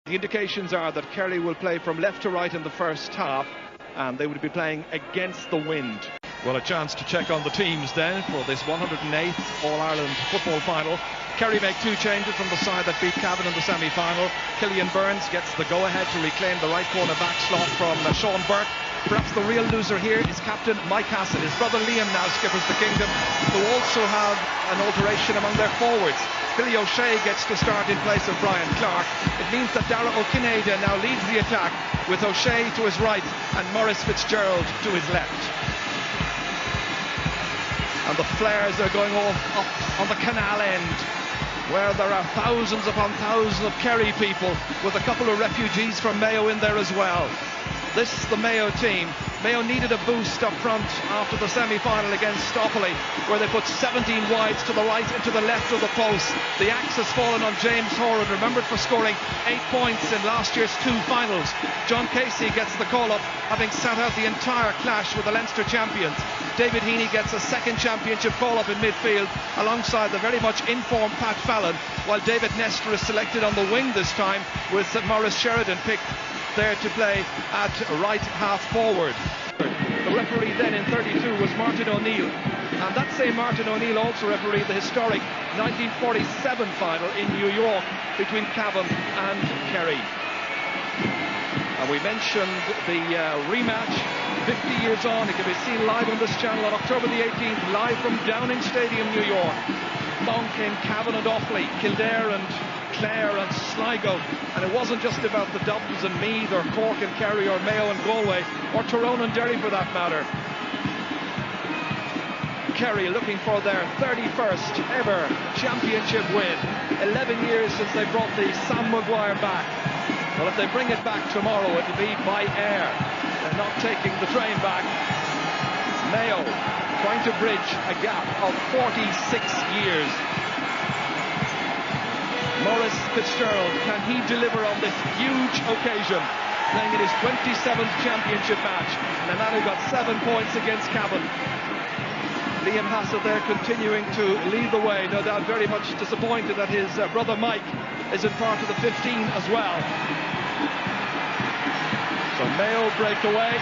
The indications are that Kerry will play from left to right in the first half, and they would be playing against the wind. Well, a chance to check on the teams then for this 108th All-Ireland football final. Kerry make two changes from the side that beat Cavan in the semi-final. Killian Burns gets the go-ahead to reclaim the right corner back slot from Sean Burke. Perhaps the real loser here is captain Mike Hassett. His brother Liam now skippers the kingdom, who also have an alteration among their forwards. Billy O'Shea gets to start in place of Brian Clark. It means that Dara O'Kinada now leads the attack with O'Shea to his right and Maurice Fitzgerald to his left. And the flares are going off up on the canal end, where there are thousands upon thousands of Kerry people, with a couple of refugees from Mayo in there as well. This is the Mayo team. Mayo needed a boost up front after the semi-final against Stopoli, where they put 17 wides to the right and to the left of the post. The axe has fallen on James Horan, remembered for scoring 8 points in last year's 2 finals. John Casey gets the call-up, having sat out the entire clash with the Leinster champions. David Heaney gets a second championship call-up in midfield, alongside the very much informed Pat Fallon, while David Nestor is selected on the wing this time, with Maurice Sheridan picked there to play at right half forward. The referee then in 32 was Martin O'Neill, and that same Martin O'Neill also refereed the historic 1947 final in New York between Cavan and Kerry. And we mentioned the rematch 50 years on. It can be seen live on this channel on October the 18th, live from Downing Stadium, New York. Along came Cavan and Offaly, Kildare and Clare and Sligo, and it wasn't just about the Dublins and Meath or Cork and Kerry or Mayo and Galway or Tyrone and Derry for that matter. Kerry looking for their 31st ever championship win. 11 years since they brought the Sam Maguire back. Well, if they bring it back tomorrow, it'll be by air. They're not taking the train back. Mayo trying to bridge a gap of 46 years. Maurice Fitzgerald, can he deliver on this huge occasion, playing in his 27th championship match, and a man who got 7 points against Cavan. Liam Hassett there continuing to lead the way, no doubt very much disappointed that his brother Mike is in part of the 15 as well. So Mayo break away.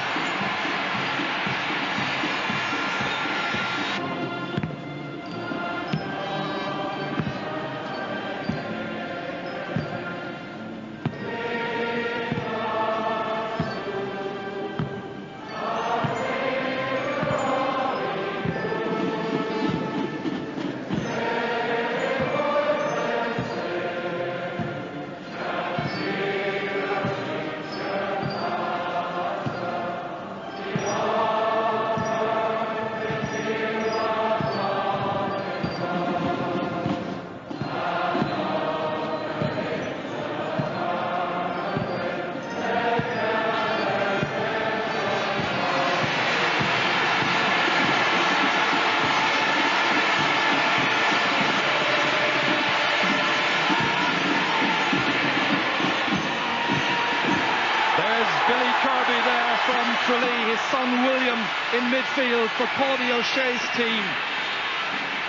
From Tralee, his son William in midfield for Paudie O'Shea's team.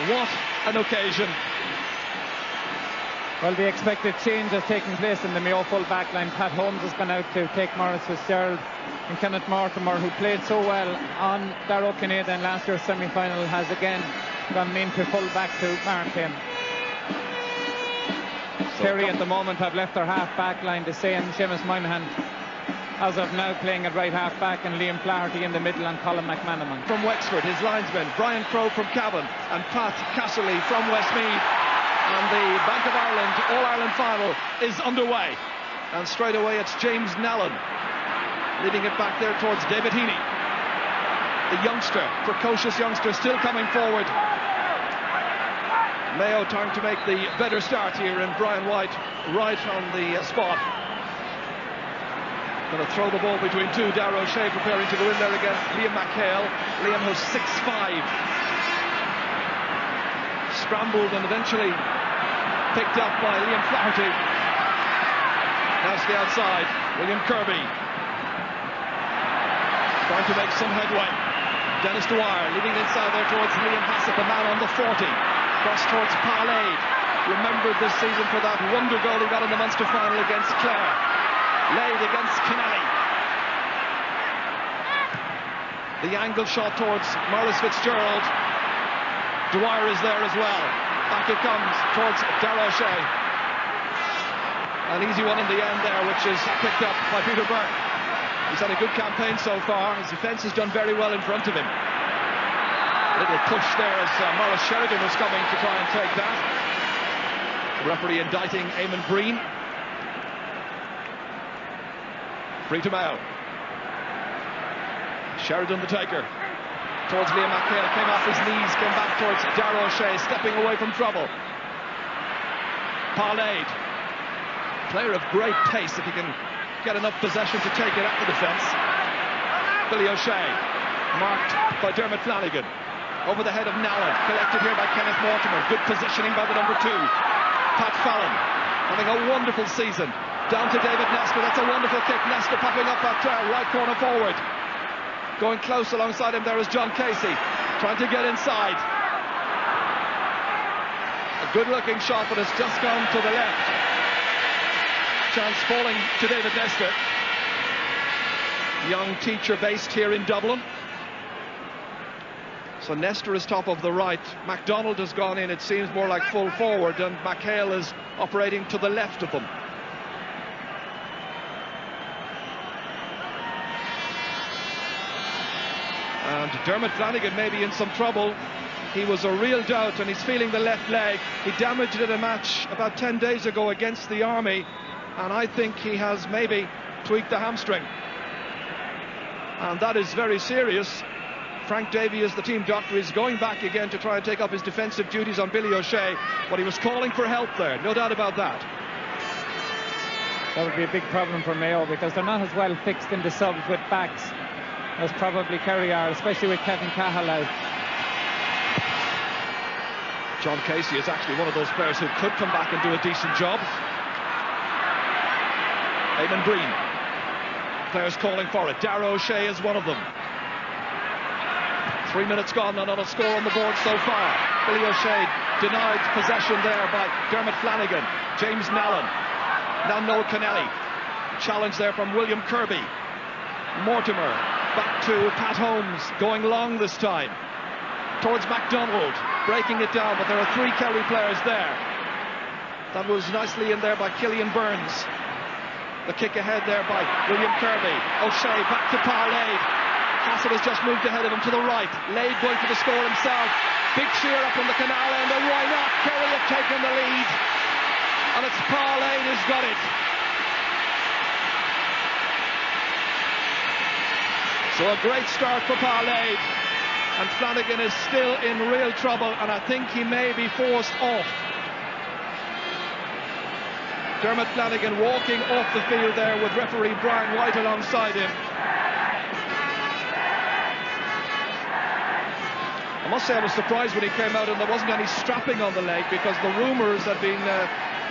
What an occasion. Well, the expected change has taken place in the Mayo full back line. Pat Holmes has gone out to take Maurice Fitzgerald, and Kenneth Mortimer, who played so well on Dara O'Kinada in last year's semi-final, has again gone into full back to mark him. Kerry at the moment have left their half back line the same. Seamus Moynihan as of now playing at right half back, and Liam Flaherty in the middle and Colin McManaman. From Wexford, his linesmen, Brian Crowe from Cavan and Pat Casserly from Westmeath. And the Bank of Ireland All-Ireland final is underway. And straight away it's James Nallen leading it back there towards David Heaney. The youngster, precocious youngster, still coming forward. Mayo trying to make the better start here, and Brian White right on the spot. Going to throw the ball between two. Dara O'Shea preparing to go in there against Liam McHale. Liam, who's 6'5". Scrambled and eventually picked up by Liam Flaherty. Now to the outside. William Kirby trying to make some headway. Dennis Dwyer leading inside there towards Liam Hassett, the man on the 40. Cross towards Parlade. Remembered this season for that wonder goal he got in the Munster final against Clare. Palade against Kennelly. The angle shot towards Maurice Fitzgerald. Dwyer is there as well. Back it comes towards Darragh O'Shea. An easy one in the end there, which is picked up by Peter Burke. He's had a good campaign so far. His defence has done very well in front of him. A little push there as Maurice Sheridan was coming to try and take that. The referee indicting Eamon Breen. Free to Mayo. Sheridan the taker. Towards Liam McHale, came off his knees, came back towards Darragh O'Shea, stepping away from trouble. Palade, player of great pace if he can get enough possession to take it at the defence. Billy O'Shea, marked by Dermot Flanagan. Over the head of Nallen, collected here by Kenneth Mortimer. Good positioning by the number 2. Pat Fallon, having a wonderful season. Down to David Nestor, that's a wonderful kick. Nestor popping up at right corner forward. Going close alongside him there is John Casey, trying to get inside. A good-looking shot, but it's just gone to the left. Chance falling to David Nestor. Young teacher based here in Dublin. So Nestor is top of the right. MacDonald has gone in, it seems more like full forward, and McHale is operating to the left of them. And Dermot Flanagan may be in some trouble. He was a real doubt and he's feeling the left leg. He damaged it in a match about 10 days ago against the Army, and I think he has maybe tweaked the hamstring. And that is very serious. Frank Davey is the team doctor. He's going back again to try and take up his defensive duties on Billy O'Shea, but he was calling for help there, no doubt about that. That would be a big problem for Mayo because they're not as well fixed in the subs with backs as probably Kerry are, especially with Kevin Cahill out. John Casey is actually one of those players who could come back and do a decent job. Eamon Breen, players calling for it. Darragh O'Shea is one of them. 3 minutes gone, and not a score on the board so far. Billy O'Shea denied possession there by Dermot Flanagan. James Nallen, now Noel Kennelly. Challenge there from William Kirby. Mortimer, back to Pat Holmes, going long this time. Towards MacDonald, breaking it down, but there are 3 Kerry players there. That was nicely in there by Killian Burns. The kick ahead there by William Kirby. O'Shea back to Palade. Hassett has just moved ahead of him to the right. Lade going for the score himself. Big cheer up on the canal end, and why not? Kerry have taken the lead. And it's Palade who's got it. So a great start for Palade, and Flanagan is still in real trouble, and I think he may be forced off. Dermot Flanagan walking off the field there with referee Brian White alongside him. I must say I was surprised when he came out and there wasn't any strapping on the leg, because the rumours had been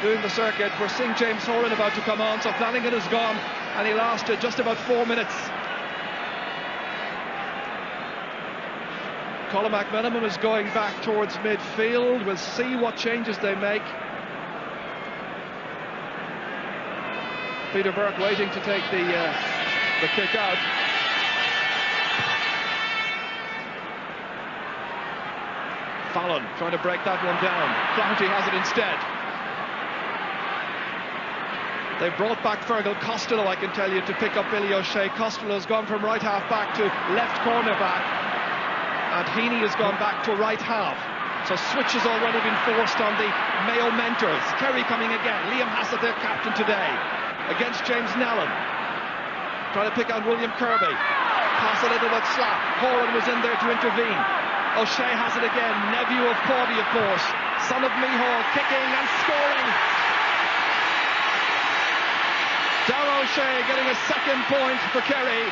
doing the circuit. We're seeing James Horan about to come on, so Flanagan is gone, and he lasted just about 4 minutes. Colin McMenamin is going back towards midfield. We'll see what changes they make. Peter Burke waiting to take the kick out. Fallon trying to break that one down. Flaherty has it instead. They brought back Fergal Costello, I can tell you, to pick up Billy O'Shea. Costello's gone from right half back to left corner back, and Heaney has gone back to right half. So switch has already been forced on the Mayo mentors. Kerry coming again. Liam Hassett, their captain today, against James Nallen. Trying to pick out William Kirby. Pass a little bit slack. Horan was in there to intervene. O'Shea has it again. Nephew of Corby, of course. Son of Mihal, kicking and scoring. Darragh O'Shea getting a second point for Kerry.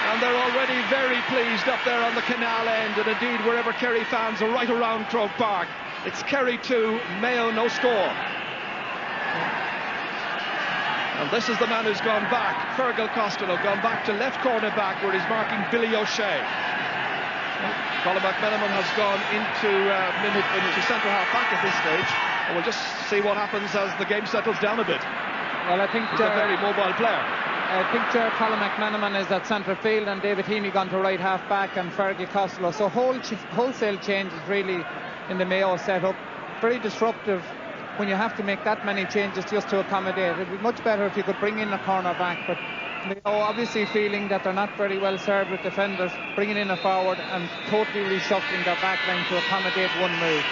And they're already very pleased up there on the canal end, and indeed wherever Kerry fans are right around Croke Park. It's Kerry 2, Mayo no score. And this is the man who's gone back. Fergal Costello gone back to left corner back, where he's marking Billy O'Shea. Colin McMenamin has gone into centre half back at this stage, and we'll just see what happens as the game settles down a bit. Well, I think he's a very mobile player. picture. Colin McManaman is at centre field and David Heaney gone to right half back and Fergie Costello. So wholesale changes really in the Mayo setup. Very disruptive when you have to make that many changes just to accommodate. It would be much better if you could bring in a corner back, but Mayo obviously feeling that they're not very well served with defenders, bringing in a forward and totally reshuffling their back line to accommodate one move.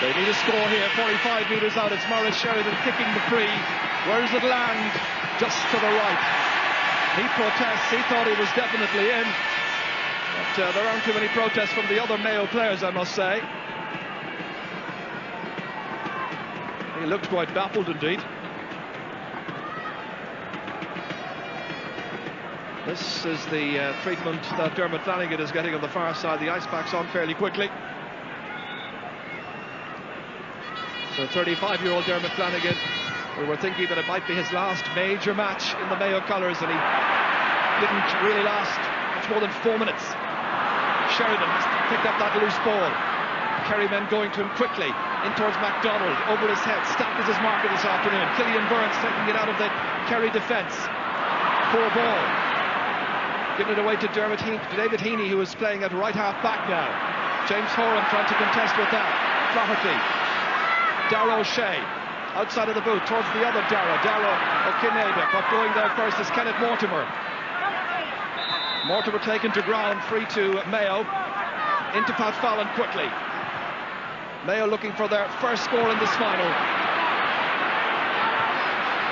They need a score here, 45 metres out. It's Maurice Sheridan kicking the free. Where does it land? Just to the right. He protests. He thought he was definitely in. But there aren't too many protests from the other Mayo players, I must say. He looked quite baffled indeed. This is the treatment that Dermot Flanagan is getting on the far side. The ice pack's on fairly quickly. So 35-year-old Dermot Flanagan, we were thinking that it might be his last major match in the Mayo colours, and he didn't really last much more than 4 minutes. Sheridan has picked up that loose ball. Kerry men going to him quickly, in towards MacDonald, over his head. Stack is his marker this afternoon. Killian Burns taking it out of the Kerry defence. Poor ball. Giving it away to David Heaney, who is playing at right half back now. James Horan trying to contest with that. Flaherty. Darragh O'Shea outside of the boot towards the other Darragh O'Kineda, but going there first is Kenneth Mortimer. Mortimer taken to ground, free to Mayo, into Pat Fallon quickly. Mayo looking for their first score in this final.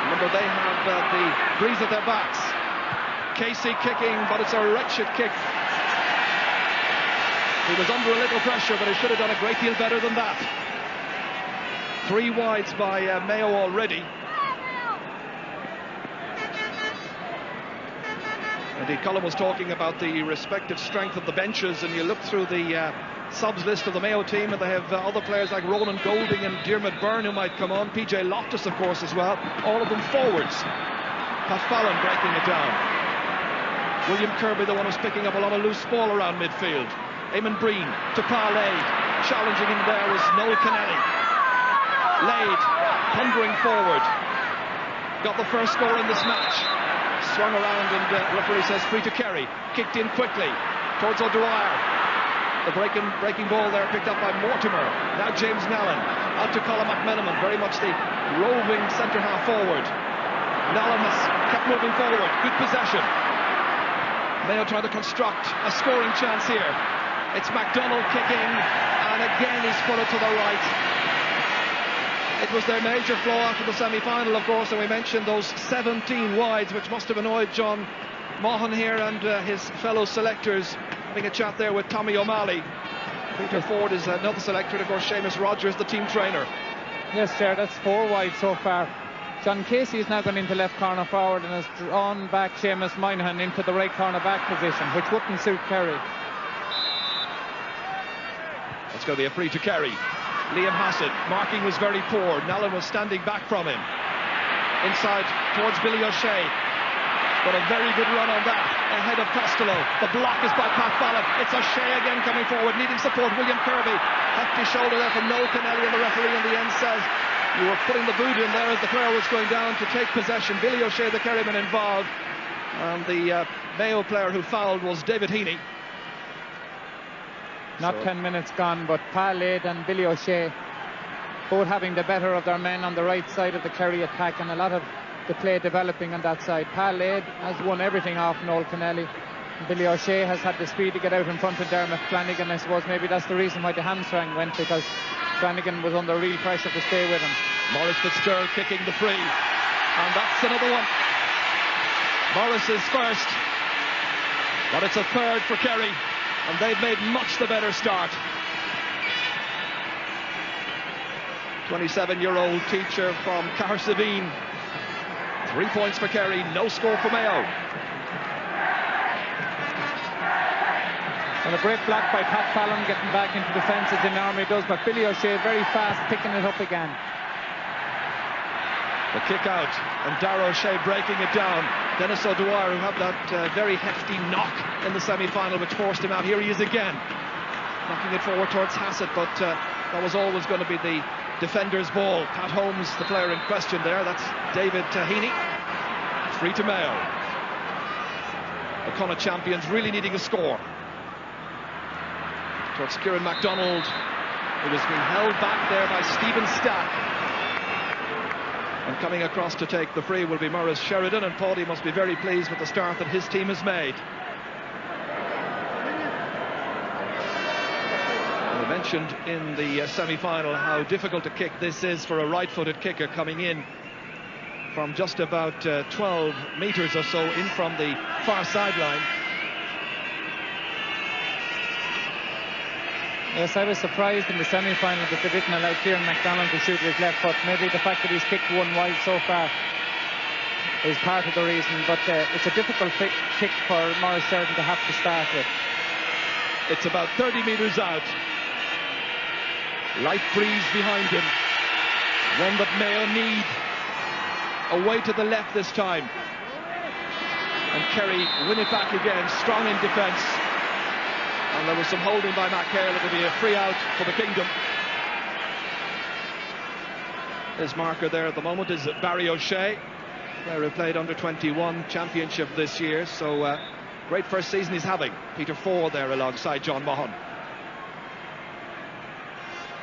Remember, they have the breeze at their backs. Casey kicking, but it's a wretched kick. He was under a little pressure, but he should have done a great deal better than that. 3 wides by Mayo already. Indeed, Colin was talking about the respective strength of the benches, and you look through the subs list of the Mayo team, and they have other players like Ronan Golding and Diarmuid Byrne who might come on. PJ Loftus, of course, as well. All of them forwards. Pat Fallon breaking it down. William Kirby, the one who's picking up a lot of loose ball around midfield. Eamon Breen to Pa Lade. Challenging him there was Noel Kennelly. Lade thundering forward. Got the first score in this match. Swung around and referee says free to Kerry. Kicked in quickly towards O'Dwyer. The breaking ball there picked up by Mortimer. Now James Nallen out to Colin McManaman, very much the roving centre half forward. Nallen has kept moving forward. Good possession. Mayo trying to construct a scoring chance here. It's MacDonald kicking, and again he's put it to the right. It was their major flaw after the semi-final, of course, and we mentioned those 17 wides, which must have annoyed John Maughan here and his fellow selectors. Having a chat there with Tommy O'Malley. Peter Ford is another selector, and of course Seamus Rogers, the team trainer. Yes, sir, that's 4 wide so far. John Casey is now going into left corner forward and has drawn back Seamus Moynihan into the right corner back position, which wouldn't suit Kerry. It's going to be a free to Kerry. Liam Hassett, marking was very poor. Nallen was standing back from him. Inside towards Billy O'Shea. But a very good run on that, ahead of Costello. The block is by Pat Fallon. It's O'Shea again coming forward, needing support. William Kirby, hefty shoulder there from Noel Kennelly, and the referee in the end says you were putting the boot in there as the player was going down to take possession. Billy O'Shea, the Kerryman, involved. And the Mayo player who fouled was David Heaney. Not 10 minutes gone, but Pa Lade and Billy O'Shea both having the better of their men on the right side of the Kerry attack, and a lot of the play developing on that side. Pa Lade has won everything off Noel Kennelly. Billy O'Shea has had the speed to get out in front of Dermot Flanagan. I suppose maybe that's the reason why the hamstring went, because Flanagan was under real pressure to stay with him. Maurice Fitzgerald kicking the free, and that's another one. Maurice is first, but it's a third for Kerry, and they've made much the better start. 27-year-old teacher from Cahersiveen. 3 points for Kerry, no score for Mayo. And a great block by Pat Fallon, getting back into defence as he normally does, but Billy O'Shea very fast, picking it up again. The kick out, and Darragh O'Shea breaking it down. Dennis O'Dwyer, who had that very hefty knock in the semi-final, which forced him out. Here he is again, knocking it forward towards Hassett, but that was always going to be the defender's ball. Pat Holmes, the player in question there. That's David Heaney. Free to Mayo. The Connacht champions really needing a score. Towards Kieran MacDonald. It was being held back there by Stephen Stack. And coming across to take the free will be Maurice Sheridan, and Paudie must be very pleased with the start that his team has made. We mentioned in the semi-final how difficult a kick this is for a right-footed kicker coming in from just about 12 metres or so in from the far sideline. Yes, I was surprised in the semi-final that they didn't allow Kieran MacDonald to shoot with his left foot. Maybe the fact that he's kicked one wide so far is part of the reason, but it's a difficult kick for Maurice Sheridan to have to start with. It's about 30 metres out. Light breeze behind him. One that Mayo need. Away to the left this time. And Kerry win it back again, strong in defence. And there was some holding by McHale. It'll be a free out for the Kingdom. His marker there at the moment is Barry O'Shea, player who played under 21 championship this year. So great first season he's having. Peter Ford there alongside John Mahon.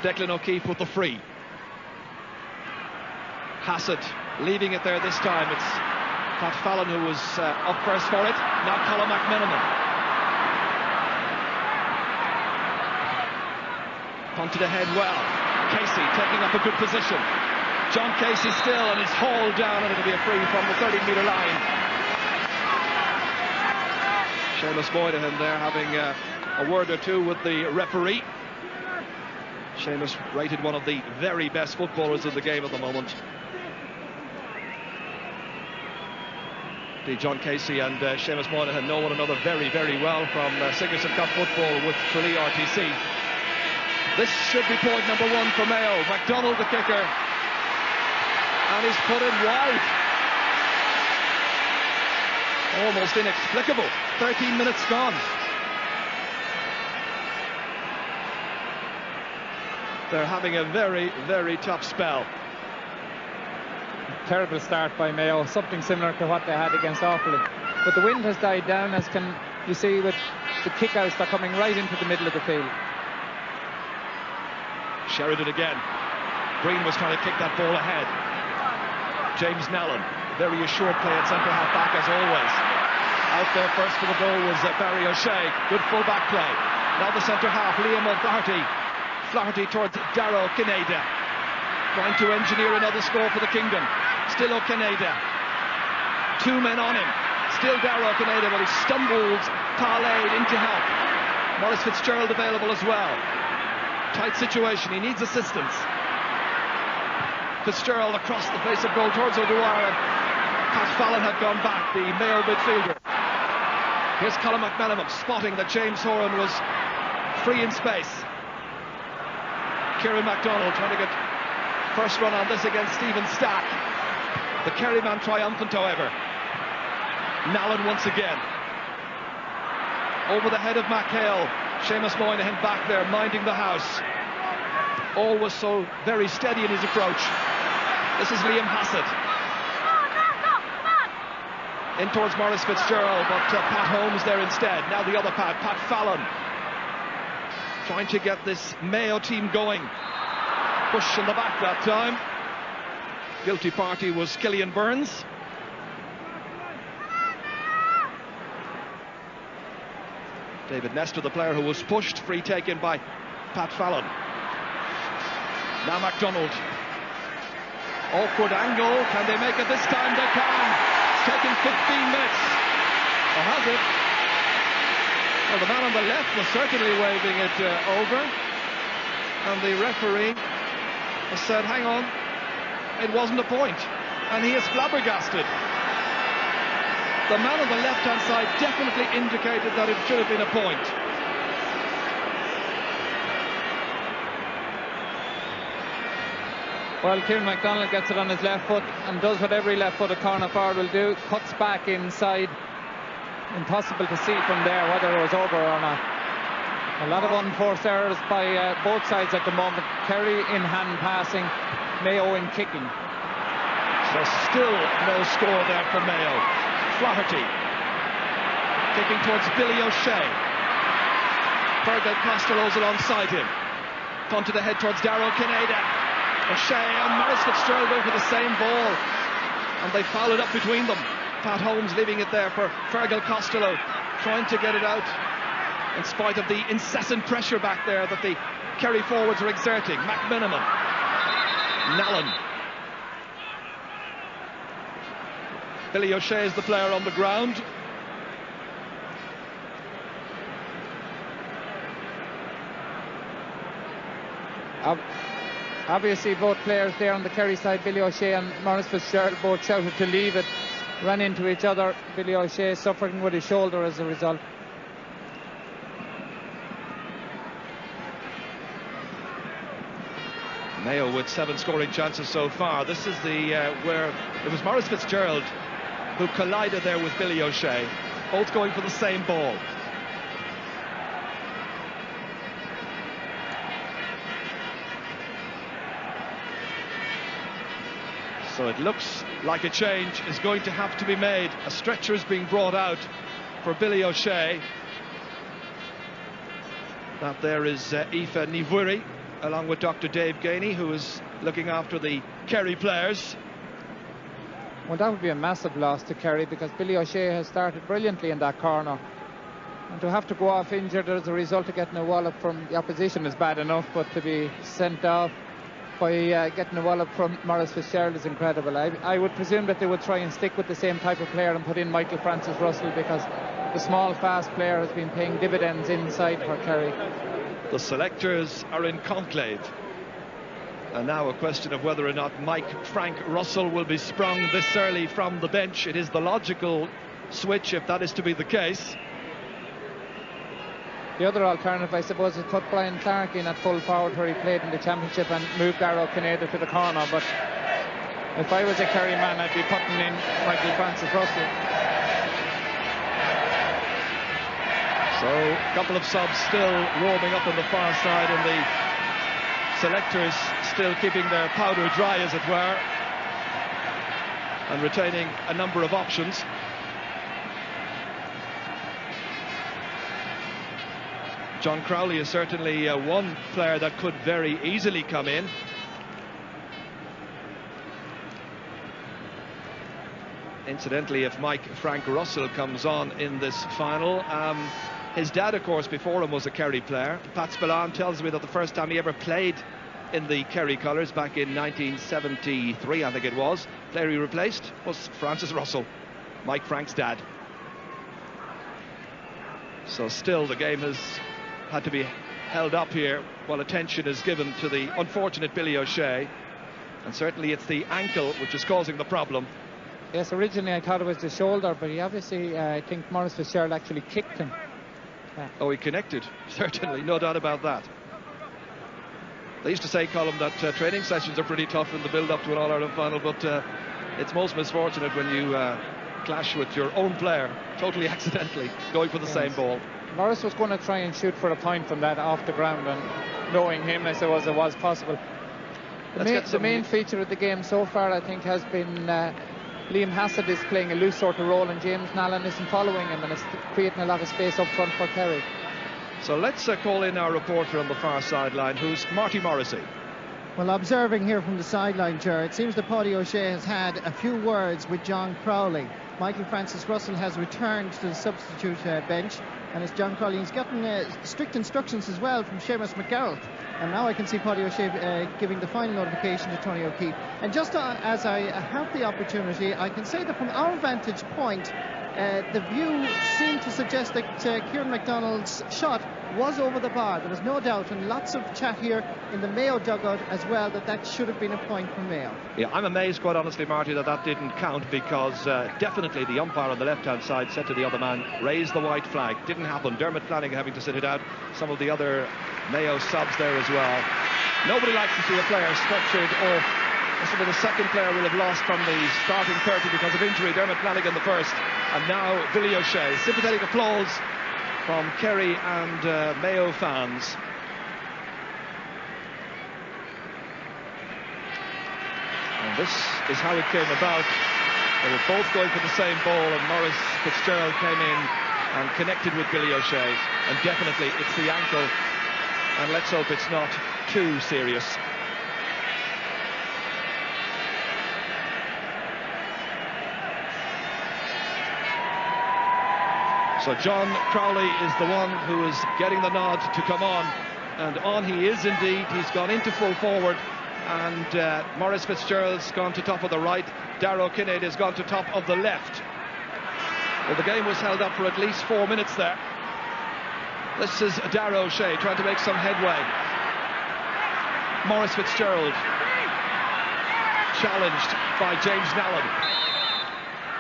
Declan O'Keefe with the free. Hassett leaving it there this time. It's Pat Fallon who was up first for it. Now Colin McMenamin. Punted ahead well. Casey taking up a good position. John Casey still, and he's hauled down, and it'll be a free from the 30-metre line. Seamus Moynihan there having a word or two with the referee. Seamus rated one of the very best footballers of the game at the moment. John Casey and Seamus Moynihan know one another very, very well from Sigerson Cup football with Tralee RTC. This should be point number one for Mayo. MacDonald the kicker. And he's put it wide. Almost inexplicable. 13 minutes gone. They're having a very, very tough spell. Terrible start by Mayo, something similar to what they had against Offaly. But the wind has died down, as can you see with the kick-outs. They're coming right into the middle of the field. Sheridan again. Green was trying to kick that ball ahead. James Nallen, very assured play at centre half back as always. Out there first for the goal was Barry O'Shea. Good full back play. Now the centre half, Liam O'Flaherty. Flaherty towards Darrow Kineda. Trying to engineer another score for the Kingdom. Still O'Kineda. Two men on him. Still Darrow Kineda, but he stumbles parlayed into help. Maurice Fitzgerald available as well. Tight situation, he needs assistance. Fitzgerald across the face of goal towards O'Dwyer. Pat Fallon had gone back, the Mayo midfielder. Here's Colin McMenamin spotting that James Horan was free in space. Kieran MacDonald trying to get first run on this against Stephen Stack. The Kerry man triumphant, however. Nallen once again. Over the head of McHale. Seamus Moynihan back there, minding the house. Always so very steady in his approach. This is Liam Hassett. In towards Maurice Fitzgerald, but Pat Holmes there instead. Now the other Pat Fallon. Trying to get this Mayo team going. Push in the back that time. Guilty party was Killian Burns. David Nestor, the player who was pushed, free taken by Pat Fallon. Now MacDonald. Awkward angle. Can they make it this time? They can. It's taken 15 minutes. Or has it? Well, the man on the left was certainly waving it over. And the referee has said, hang on, it wasn't a point. And he is flabbergasted. The man on the left-hand side definitely indicated that it should have been a point. Well, Kieran MacDonald gets it on his left foot and does what every left-footed corner forward will do, cuts back inside. Impossible to see from there whether it was over or not. A lot of unforced errors by both sides at the moment. Kerry in hand passing, Mayo in kicking. So still no score there for Mayo. Flaherty. Kicking towards Billy O'Shea. Fergal Costello's alongside him. Punted ahead towards Darrow Kineda. O'Shea and Maurice Fitzgerald go for the same ball, and they foul it up between them. Pat Holmes leaving it there for Fergal Costello, trying to get it out in spite of the incessant pressure back there that the Kerry forwards are exerting. McMiniman, Nallen. Billy O'Shea is the player on the ground. Obviously both players there on the Kerry side, Billy O'Shea and Maurice Fitzgerald, both shouted to leave it, ran into each other. Billy O'Shea suffering with his shoulder as a result. Mayo with 7 scoring chances so far. This is the where it was Maurice Fitzgerald who collided there with Billy O'Shea, both going for the same ball. So it looks like a change is going to have to be made. A stretcher is being brought out for Billy O'Shea. That there is Aoife Nivuri, along with Dr. Dave Gainey, who is looking after the Kerry players. Well, that would be a massive loss to Kerry, because Billy O'Shea has started brilliantly in that corner. And to have to go off injured as a result of getting a wallop from the opposition is bad enough, but to be sent off by getting a wallop from Maurice Fitzgerald is incredible. I would presume that they would try and stick with the same type of player and put in Michael Francis Russell, because the small, fast player has been paying dividends inside for Kerry. The selectors are in conclave. And now a question of whether or not Frank Russell will be sprung this early from the bench. It is the logical switch if that is to be the case. The other alternative, I suppose, is put Brian Clark in at full forward where he played in the championship and move Darrow Kineda to the corner. But if I was a Kerry man, I'd be putting in Michael Francis Russell. So a couple of subs still roaming up on the far side, and the selectors still keeping their powder dry, as it were, and retaining a number of options. John Crowley is certainly one player that could very easily come in. Incidentally, if Frank Russell comes on in this final, his dad, of course, before him was a Kerry player. Pat Spillane tells me that the first time he ever played in the Kerry colours back in 1973, I think it was, player he replaced was Francis Russell, Mike Frank's dad. So still the game has had to be held up here while attention is given to the unfortunate Billy O'Shea, and certainly it's the ankle which is causing the problem. Yes, originally I thought it was the shoulder, but he obviously, I think Maurice Fitzgerald actually kicked him. Oh, he connected, certainly, no doubt about that. They used to say, Colm, that training sessions are pretty tough in the build-up to an All-Ireland final, but it's most misfortunate when you clash with your own player, totally accidentally, going for the same ball. Maurice was going to try and shoot for a point from that off the ground, and knowing him, I suppose it was possible. The main feature of the game so far, I think, has been Liam Hassett is playing a loose sort of role, and James Nallen isn't following him, and it's creating a lot of space up front for Kerry. So let's call in our reporter on the far sideline, who's Marty Morrissey. Well, observing here from the sideline, Ger, it seems that Paddy O'Shea has had a few words with John Crowley. Michael Francis Russell has returned to the substitute bench, and as John Crowley has gotten strict instructions as well from Seamus McGarrett. And now I can see Paddy O'Shea giving the final notification to Tony O'Keefe. And just as I have the opportunity, I can say that from our vantage point, the view seemed to suggest that Kieran MacDonald's shot was over the bar. There was no doubt, and lots of chat here in the Mayo dugout as well, that should have been a point for Mayo. Yeah, I'm amazed, quite honestly, Marty, that didn't count, because definitely the umpire on the left-hand side said to the other man, raise the white flag. Didn't happen. Dermot Flanagan having to sit it out. Some of the other Mayo subs there as well. Nobody likes to see a player structured off. This will be the second player we'll have lost from the starting 30 because of injury. Dermot Flanagan the first, and now Billy O'Shea. Sympathetic applause from Kerry and Mayo fans. And this is how it came about. They were both going for the same ball, and Maurice Fitzgerald came in and connected with Billy O'Shea, and definitely it's the ankle, and let's hope it's not too serious. So John Crowley is the one who is getting the nod to come on, and on he is indeed. He's gone into full forward, and Maurice Fitzgerald's gone to top of the right. Darragh Kinnaird has gone to top of the left. Well, the game was held up for at least 4 minutes there. This is Darragh O'Shea trying to make some headway. Maurice Fitzgerald challenged by James Nallen,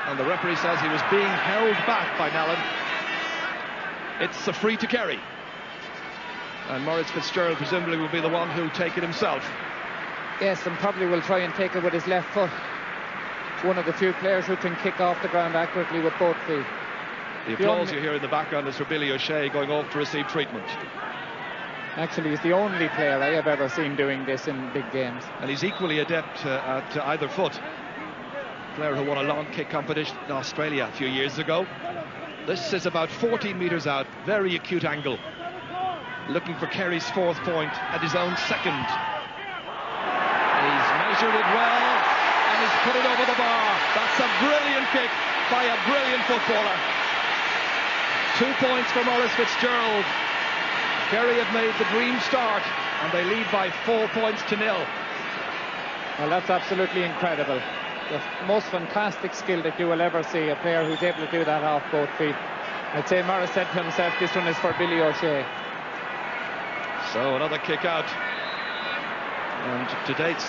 and the referee says he was being held back by Nallen. It's a free to Kerry, and Maurice Fitzgerald presumably will be the one who'll take it himself. Yes, and probably will try and take it with his left foot. It's one of the few players who can kick off the ground accurately with both feet. The applause you hear in the background is for Billy O'Shea going off to receive treatment. Actually, he's the only player I have ever seen doing this in big games. And he's equally adept at either foot. Player who won a long kick competition in Australia a few years ago. This is about 14 metres out, very acute angle. Looking for Kerry's 4th point at his own 2nd. He's measured it well, and he's put it over the bar. That's a brilliant kick by a brilliant footballer. 2 points for Maurice Fitzgerald. Kerry have made the dream start, and they lead by 4 points to 0. Well, that's absolutely incredible. The most fantastic skill that you will ever see, a player who's able to do that off both feet. I'd say Maurice said to himself, this one is for Billy O'Shea. So another kick out. And to date,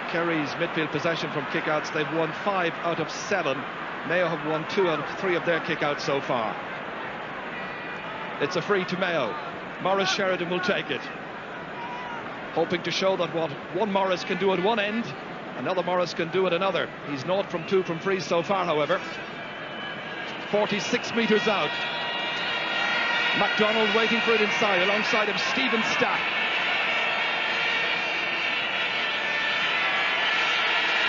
Kerry's midfield possession from kick-outs, they've won 5 out of 7. Mayo have won 2 out of 3 of their kick-outs so far. It's a free to Mayo. Maurice Sheridan will take it, hoping to show that what one Maurice can do at one end, another Maurice can do at another. He's 0 from 2 from free so far, however. 46 metres out. MacDonald waiting for it inside, alongside him Stephen Stack.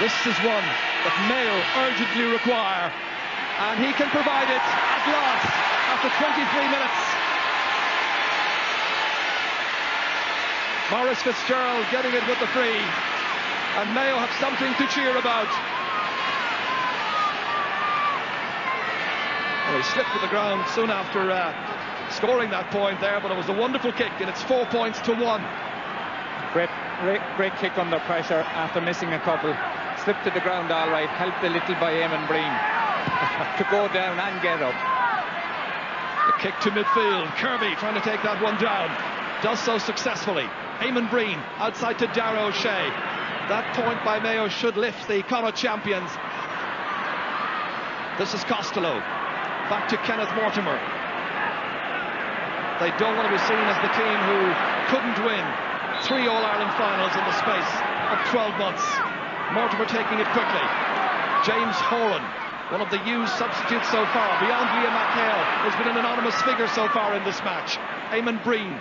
This is one that Mayo urgently require, and he can provide it at last after 23 minutes. Maurice Fitzgerald getting it with the free, and Mayo have something to cheer about. Well, he slipped to the ground soon after scoring that point there, but it was a wonderful kick, and it's 4 points to 1. Great kick under pressure after missing a couple. Slipped to the ground all right, helped a little by Eamon Breen to go down and get up. The kick to midfield, Kirby trying to take that one down, does so successfully. Eamon Breen outside to Darragh O'Shea. That point by Mayo should lift the Connacht champions. This is Costello, back to Kenneth Mortimer. They don't want to be seen as the team who couldn't win 3 All-Ireland finals in the space of 12 months. Mortimer taking it quickly. James Horan, one of the used substitutes so far, beyond Liam McHale, has been an anonymous figure so far in this match. Eamon Breen.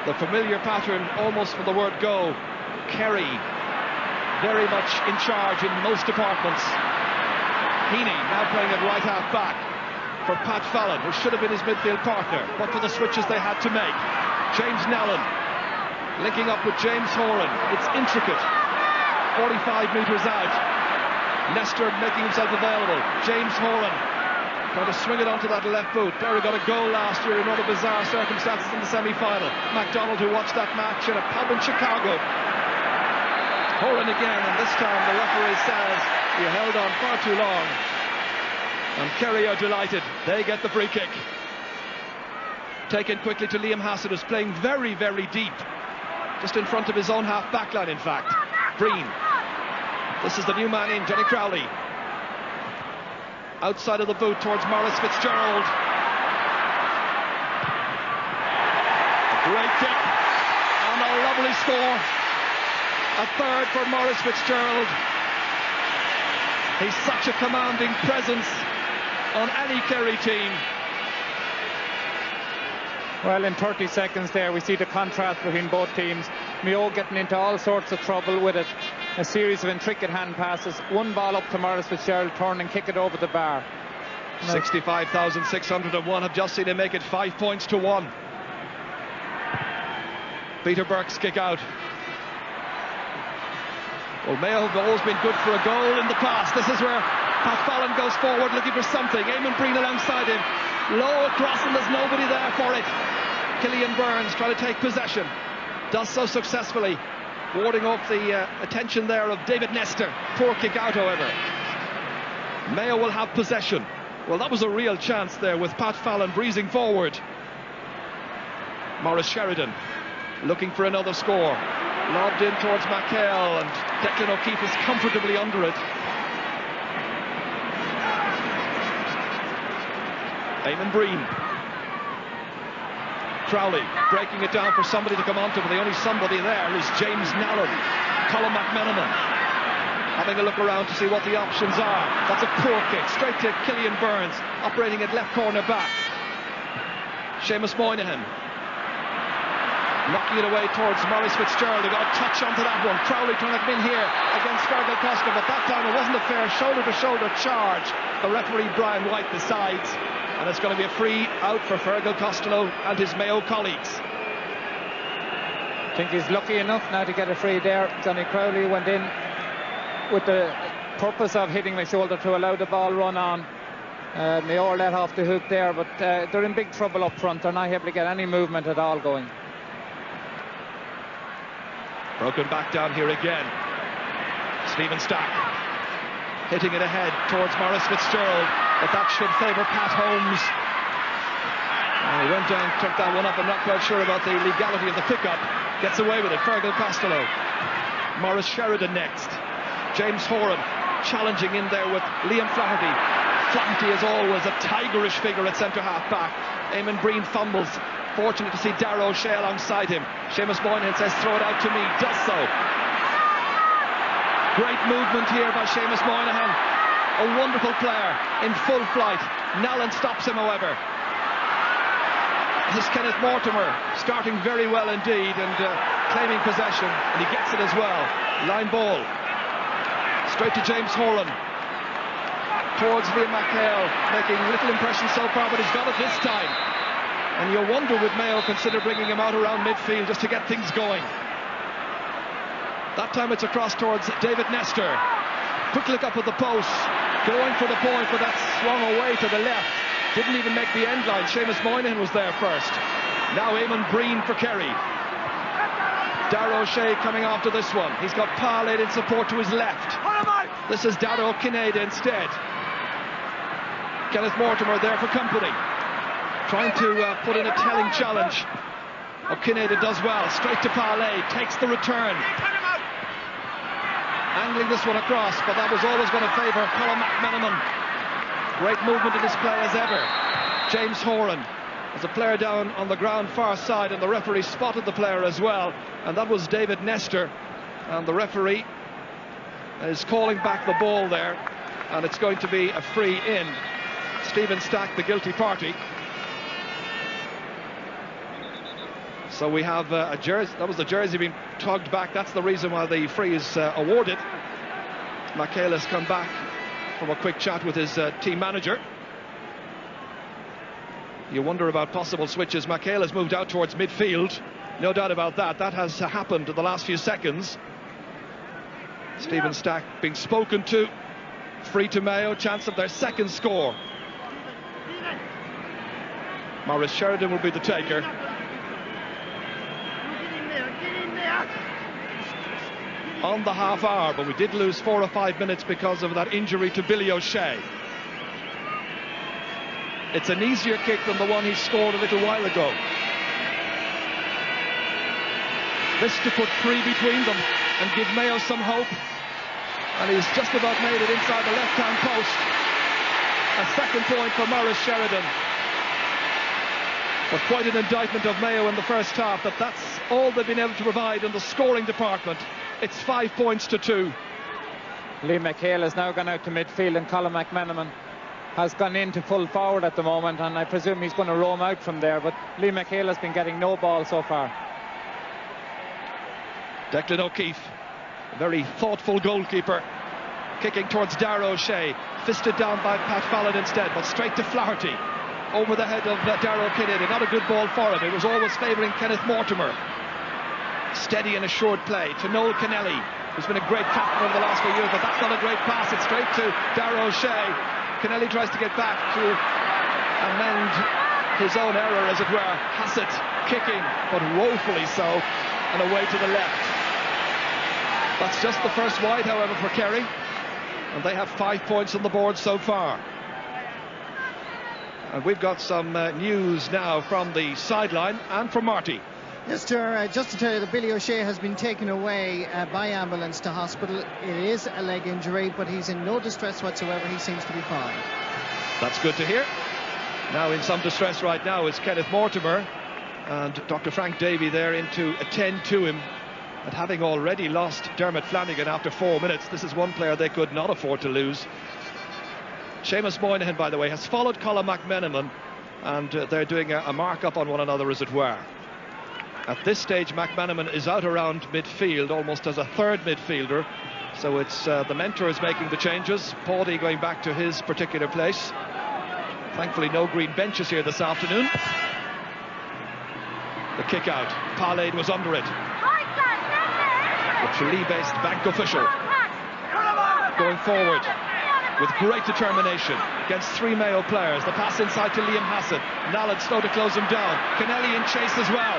The familiar pattern, almost from the word go. Kerry, very much in charge in most departments. Heaney now playing at right half back for Pat Fallon, who should have been his midfield partner, but for the switches they had to make. James Nallen linking up with James Horan. It's intricate. 45 metres out. Nestor making himself available. James Horan trying to swing it onto that left boot. Kerry got a goal last year in rather bizarre circumstances in the semi-final. MacDonald, who watched that match in a pub in Chicago. Horan again, and this time the referee says he held on far too long. And Kerry are delighted. They get the free kick. Taken quickly to Liam Hassett, who's playing very, very deep. Just in front of his own half-back line, in fact. Breen. This is the new man in, Johnny Crowley. Outside of the boot towards Maurice Fitzgerald. A great kick. And a lovely score. A third for Maurice Fitzgerald. He's such a commanding presence on any Kerry team. Well, in 30 seconds there, we see the contrast between both teams. Mayo getting into all sorts of trouble with it. a series of intricate hand passes. One ball up to Maurice Fitzgerald, turn and kick it over the bar. 65,601 have just seen him make it 5 points to 1. Peter Burke's kick out. Well, Mayo have always been good for a goal in the past. This is where Pat Fallon goes forward looking for something. Eamon Breen alongside him. Low across and there's nobody there for it. Killian Burns trying to take possession. Does so successfully. Warding off the attention there of David Nestor. Poor kick out, however. Mayo will have possession. Well, that was a real chance there with Pat Fallon breezing forward. Maurice Sheridan looking for another score. Lobbed in towards McHale and Declan O'Keefe is comfortably under it. Eamon Breen. Crowley breaking it down for somebody to come onto, but the only somebody there is James Nallen. Colin McMenamin having a look around to see what the options are. That's a poor kick, straight to Killian Burns, operating at left corner back. Seamus Moynihan knocking it away towards Maurice Fitzgerald. He got a touch onto that one. Crowley trying to come in here against Fergal Costa, but that time it wasn't a fair shoulder-to-shoulder charge. The referee Brian White decides, and it's going to be a free out for Fergal Costello and his Mayo colleagues. I think he's lucky enough now to get a free there. Johnny Crowley went in with the purpose of hitting the shoulder to allow the ball run on. Mayo let off the hook there, but they're in big trouble up front. They're not able to get any movement at all going. Broken back down here again. Stephen Stack hitting it ahead towards Maurice Fitzgerald, but that should favour Pat Holmes. He went down, took that one up. I'm not quite sure about the legality of the pickup. Gets away with it. Fergal Costello. Maurice Sheridan next. James Horan challenging in there with Liam Flaherty. Flaherty, as always, a tigerish figure at centre half back. Eamon Breen fumbles. Fortunate to see Darragh O'Shea alongside him. Seamus Moynihan says, throw it out to me. Does so. Great movement here by Seamus Moynihan. A wonderful player in full flight. Nallen stops him, however. This is Kenneth Mortimer starting very well indeed and claiming possession, and he gets it as well. Line ball. Straight to James Horan. Towards Liam McHale, making little impression so far, but he's got it this time. And you wonder, would Mayo consider bringing him out around midfield just to get things going? That time it's across towards David Nestor. Quick look up at the post, going for the point, but that's swung away to the left. Didn't even make the end line. Seamus Moynihan was there first. Now Eamon Breen for Kerry. Darragh O'Shea coming after this one. He's got Parlade in support to his left. This is Darragh Kinnaid instead. Kenneth Mortimer there for company. Trying to put in a telling challenge. O'Kinnaid does well. Straight to Parley. Takes the return. Angling this one across, but that was always going to favour Colin McMenamin. Great movement in his play as ever. James Horan. There's a player down on the ground far side, and the referee spotted the player as well. And that was David Nestor. And the referee is calling back the ball there. And it's going to be a free in. Stephen Stack, the guilty party. So we have a jersey. That was the jersey being tugged back. That's the reason why the free is awarded. McHale has come back from a quick chat with his team manager. You wonder about possible switches. McHale has moved out towards midfield. No doubt about that. That has happened in the last few seconds. Stephen Stack being spoken to. Free to Mayo. Chance of their second score. Maurice Sheridan will be the taker. On the half hour, but we did lose 4 or 5 minutes because of that injury to Billy O'Shea. It's an easier kick than the one he scored a little while ago. This to put 3 between them and give Mayo some hope. And he's just about made it inside the left-hand post. A second point for Maurice Sheridan. But quite an indictment of Mayo in the first half, that's all they've been able to provide in the scoring department. It's 5 points to 2. Liam McHale has now gone out to midfield, and Colin McMenamin has gone into full forward at the moment, and I presume he's going to roam out from there, but Liam McHale has been getting no ball so far. Declan O'Keefe Very thoughtful goalkeeper. Kicking towards Darragh O'Shea. Fisted down by Pat Fallon instead, but straight to Flaherty. Over the head of Darragh Kennedy. Not a good ball for him. It was always favouring Kenneth Mortimer. Steady and assured play to Noel Kennelly, who's been a great captain over the last few years, but that's not a great pass. It's straight to Darragh O'Shea. Kennelly tries to get back to amend his own error, as it were. Hassett kicking, but woefully so, and away to the left. That's just the first wide, however, for Kerry, and they have 5 points on the board so far. And we've got some news now from the sideline and from Marty. Yes, sir, just to tell you that Billy O'Shea has been taken away by ambulance to hospital. It is a leg injury, but he's in no distress whatsoever. He seems to be fine. That's good to hear. Now in some distress right now is Kenneth Mortimer, and Dr. Frank Davey there in to attend to him. And having already lost Dermot Flanagan after 4 minutes, this is one player they could not afford to lose. Seamus Moynihan, by the way, has followed Colin McMenamin, and they're doing a mark-up on one another, as it were. At this stage, McMenamin is out around midfield, almost as a third midfielder. So it's the mentor is making the changes. Paudy going back to his particular place. Thankfully, no green benches here this afternoon. The kick out. Pallade was under it. The Tralee-based bank official going forward with great determination against 3 Mayo players. The pass inside to Liam Hassett. Nallard slow to close him down. Kennelly in chase as well.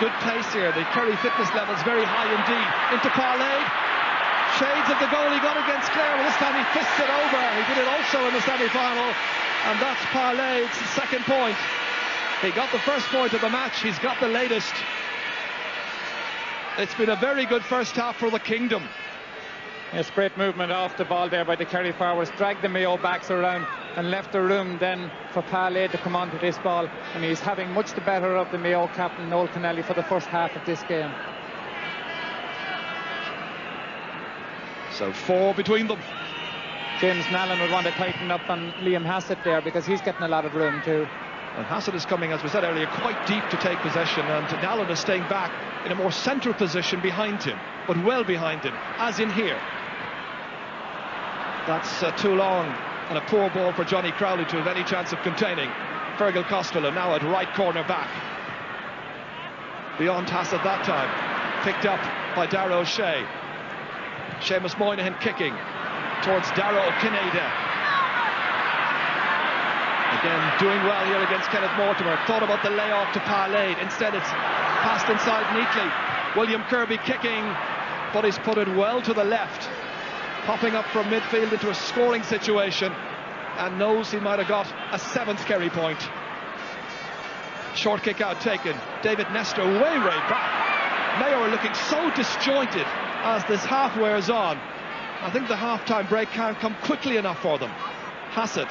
Good pace here. The Kerry fitness level is very high indeed. Into Pallade. Shades of the goal he got against Clare, but this time he fists it over. He did it also in the semi-final, and that's Pallade's second point. He got the first point of the match. He's got the latest. It's been a very good first half for the Kingdom. Yes, great movement off the ball there by the Kerry forwards. Dragged the Mayo backs around and left the room then for Pallade to come onto this ball. And he's having much the better of the Mayo captain, Noel Kennelly, for the first half of this game. So 4 between them. James Nallen would want to tighten up on Liam Hassett there, because he's getting a lot of room too. And Hassett is coming, as we said earlier, quite deep to take possession, and Nallen is staying back in a more central position behind him, but well behind him, as in here. That's too long and a poor ball for Johnny Crowley to have any chance of containing. Fergal Costello now at right corner back. Beyond Hassett that time. Picked up by Darragh O'Shea. Seamus Moynihan kicking towards Darragh O'Kineda. Again, doing well here against Kenneth Mortimer. Thought about the layoff to Pallade. Instead, it's passed inside neatly. William Kirby kicking, but he's put it well to the left. Popping up from midfield into a scoring situation, and knows he might have got a 7th Kerry point. Short kick out taken. David Nestor way back. Mayo are looking so disjointed as this half wears on. I think the half-time break can't come quickly enough for them. Hassett.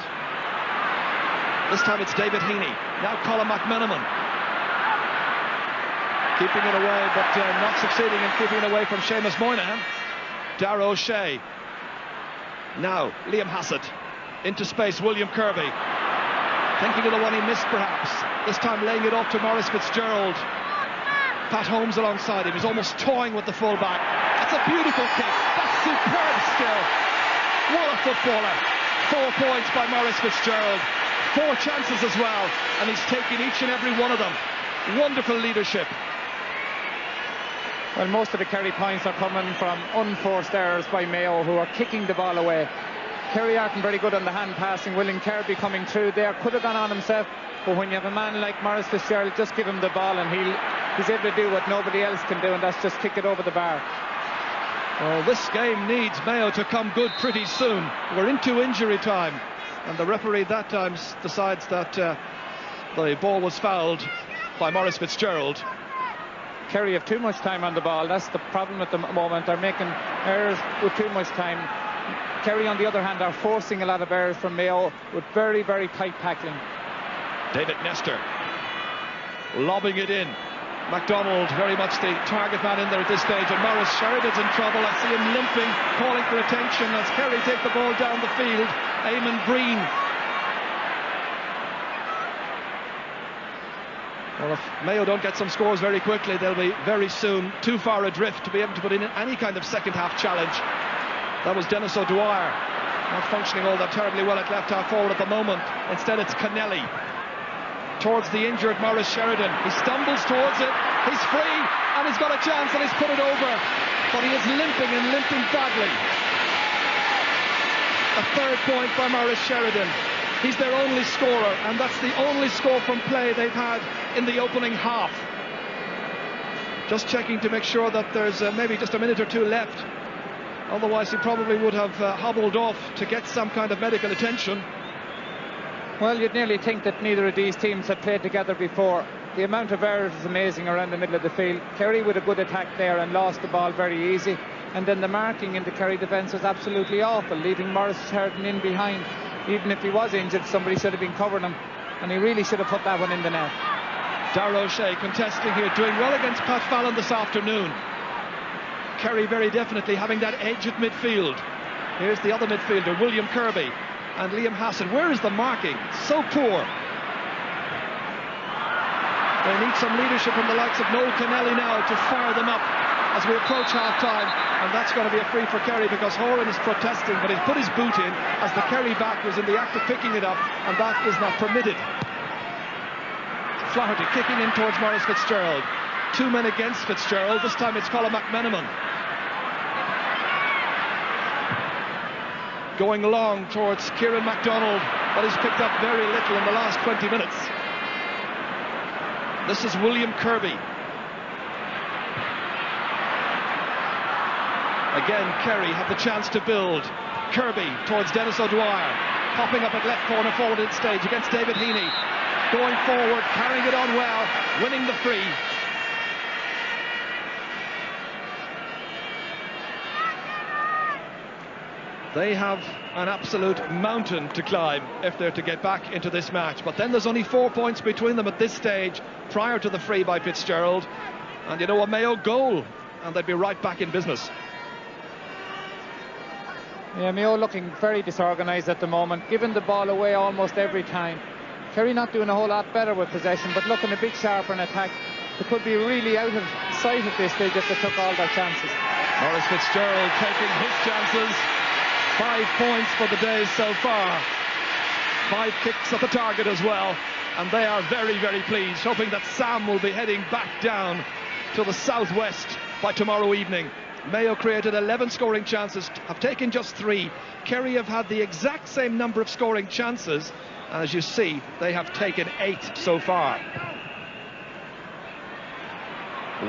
This time it's David Heaney. Now Colin McMenamin. Keeping it away, but not succeeding in keeping it away from Seamus Moynihan. Darragh O'Shea. Now Liam Hassett. Into space, William Kirby. Thinking of the one he missed perhaps. This time laying it off to Maurice Fitzgerald. Pat Holmes alongside him. He's almost toying with the fullback. That's a beautiful kick. That's superb skill. What a footballer. 4 points by Maurice Fitzgerald. 4 chances as well, and he's taken each and every one of them. Wonderful leadership. Well, most of the Kerry points are coming from unforced errors by Mayo, who are kicking the ball away. Kerry aren't very good on the hand passing. William Kirby coming through there, could have gone on himself, but when you have a man like Maurice Fitzgerald, just give him the ball and he's able to do what nobody else can do, and that's just kick it over the bar. Well, this game needs Mayo to come good pretty soon. We're into injury time, and the referee that time decides that the ball was fouled by Maurice Fitzgerald. Kerry have too much time on the ball. That's the problem at the moment. They're making errors with too much time. Kerry, on the other hand, are forcing a lot of errors from Mayo with very, very tight tackling. David Nestor lobbing it in. MacDonald very much the target man in there at this stage, and Maurice Sheridan's in trouble. I see him limping, calling for attention as Kerry take the ball down the field. Eamon Green. Well, if Mayo don't get some scores very quickly, they'll be very soon too far adrift to be able to put in any kind of second half challenge. That was Dennis O'Dwyer, not functioning all that terribly well at left half forward at the moment. Instead it's Kennelly towards the injured Maurice Sheridan. He stumbles towards it, he's free, and he's got a chance, and he's put it over, but he is limping and limping badly. A third point by Maurice Sheridan. He's their only scorer, and that's the only score from play they've had in the opening half. Just checking to make sure that there's maybe just a minute or two left. Otherwise he probably would have hobbled off to get some kind of medical attention. Well, you'd nearly think that neither of these teams had played together before. The amount of errors is amazing around the middle of the field. Kerry with a good attack there and lost the ball very easy. And then the marking in the Kerry defence was absolutely awful, leaving Maurice Sheridan in behind. Even if he was injured, somebody should have been covering him, and he really should have put that one in the net. Darragh O'Shea contesting here, doing well against Pat Fallon this afternoon. Kerry very definitely having that edge at midfield. Here's the other midfielder, William Kirby and Liam Hassan. Where is the marking? So poor. They need some leadership from the likes of Noel Kennelly now to fire them up as we approach half-time, and that's going to be a free for Kerry because Horan is protesting, but he's put his boot in as the Kerry back was in the act of picking it up, and that is not permitted. Flaherty kicking in towards Maurice Fitzgerald. Two men against Fitzgerald. This time it's Colin McMenamin. Going long towards Kieran MacDonald, but he's picked up very little in the last 20 minutes. This is William Kirby. Again, Kerry have the chance to build. Kirby towards Dennis O'Dwyer, popping up at left corner forward at stage against David Heaney. Going forward, carrying it on well, winning the free. They have an absolute mountain to climb if they're to get back into this match. But then there's only 4 points between them at this stage, prior to the free by Fitzgerald. And you know, a Mayo goal, and they'd be right back in business. Yeah, Mayo looking very disorganised at the moment, giving the ball away almost every time. Kerry not doing a whole lot better with possession, but looking a bit sharper in attack. They could be really out of sight at this stage if they took all their chances. Maurice Fitzgerald taking his chances. 5 points for the day so far. 5 kicks at the target as well, and they are very, very pleased, hoping that Sam will be heading back down to the southwest by tomorrow evening. Mayo created 11 scoring chances, have taken just 3. Kerry have had the exact same number of scoring chances, and as you see, they have taken 8 so far.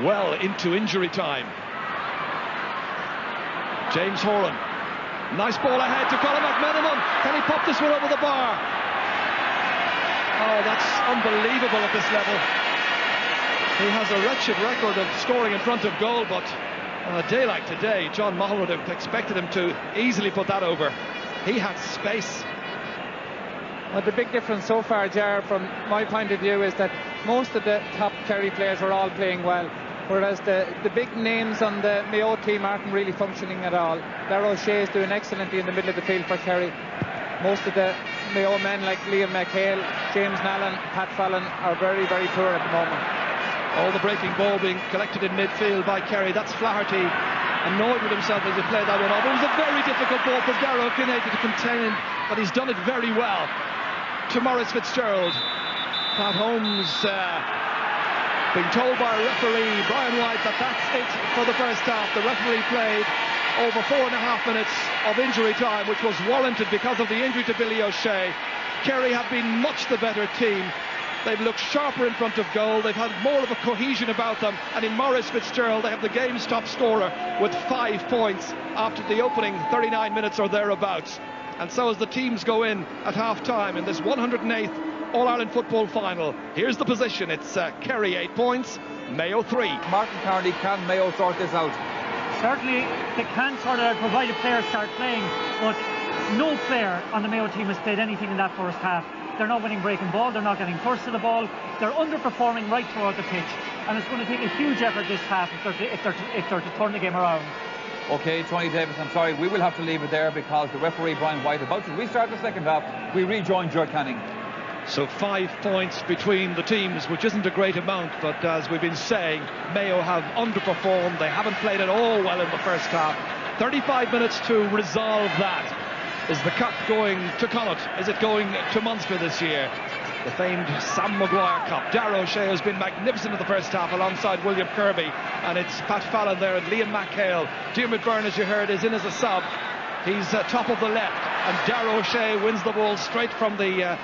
Well into injury time. James Horan. Nice ball ahead to Colin McMenamin. Can he pop this one over the bar? Oh, that's unbelievable at this level. He has a wretched record of scoring in front of goal, but on a day like today, John Mahon would have expected him to easily put that over. He had space. Well, the big difference so far, Jar, from my point of view, is that most of the top Kerry players are all playing well, whereas the big names on the Mayo team aren't really functioning at all. Darragh O'Shea is doing excellently in the middle of the field for Kerry. Most of the Mayo men like Liam McHale, James Nallen, Pat Fallon are very, very poor at the moment. All the breaking ball being collected in midfield by Kerry. That's Flaherty, annoyed with himself as he played that one off. It was a very difficult ball for Darragh O'Shea to contain, but he's done it very well. To Maurice Fitzgerald. Pat Holmes being told by referee Brian White that that's it for the first half. The referee played over 4.5 minutes of injury time, which was warranted because of the injury to Billy O'Shea. Kerry have been much the better team. They've looked sharper in front of goal. They've had more of a cohesion about them. And in Maurice Fitzgerald, they have the game's top scorer with 5 points after the opening 39 minutes or thereabouts. And so as the teams go in at half-time in this 108th All-Ireland football final, here's the position. It's Kerry 8 points, Mayo 3. Martin Carney, can Mayo sort this out? Certainly they can sort it out, provided players start playing, but no player on the Mayo team has played anything in that first half. They're not winning breaking ball, they're not getting first to the ball, they're underperforming right throughout the pitch, and it's going to take a huge effort this half if they're to turn the game around. OK, Tony Davis, I'm sorry, we will have to leave it there because the referee Brian White about to restart the second half. We rejoin Ger Canning. So 5 points between the teams, which isn't a great amount, but as we've been saying, Mayo have underperformed. They haven't played at all well in the first half. 35 minutes to resolve that. Is the cup going to Connacht? Is it going to Munster this year? The famed Sam Maguire Cup. Darragh O'Shea has been magnificent in the first half alongside William Kirby, and it's Pat Fallon there and Liam McHale. Diarmuid Byrne, as you heard, is in as a sub. He's top of the left, and Darragh O'Shea wins the ball straight from the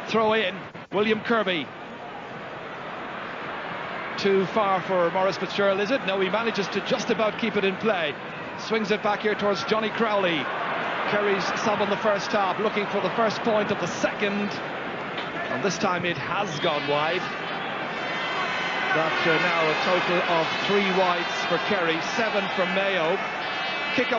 throw in. William Kirby. Too far for Maurice Fitzgerald, is it? No, he manages to just about keep it in play. Swings it back here towards Johnny Crowley. Kerry's sub in the first half, looking for the first point of the second. And this time it has gone wide. That's now a total of 3 wides for Kerry, 7 from Mayo. Kick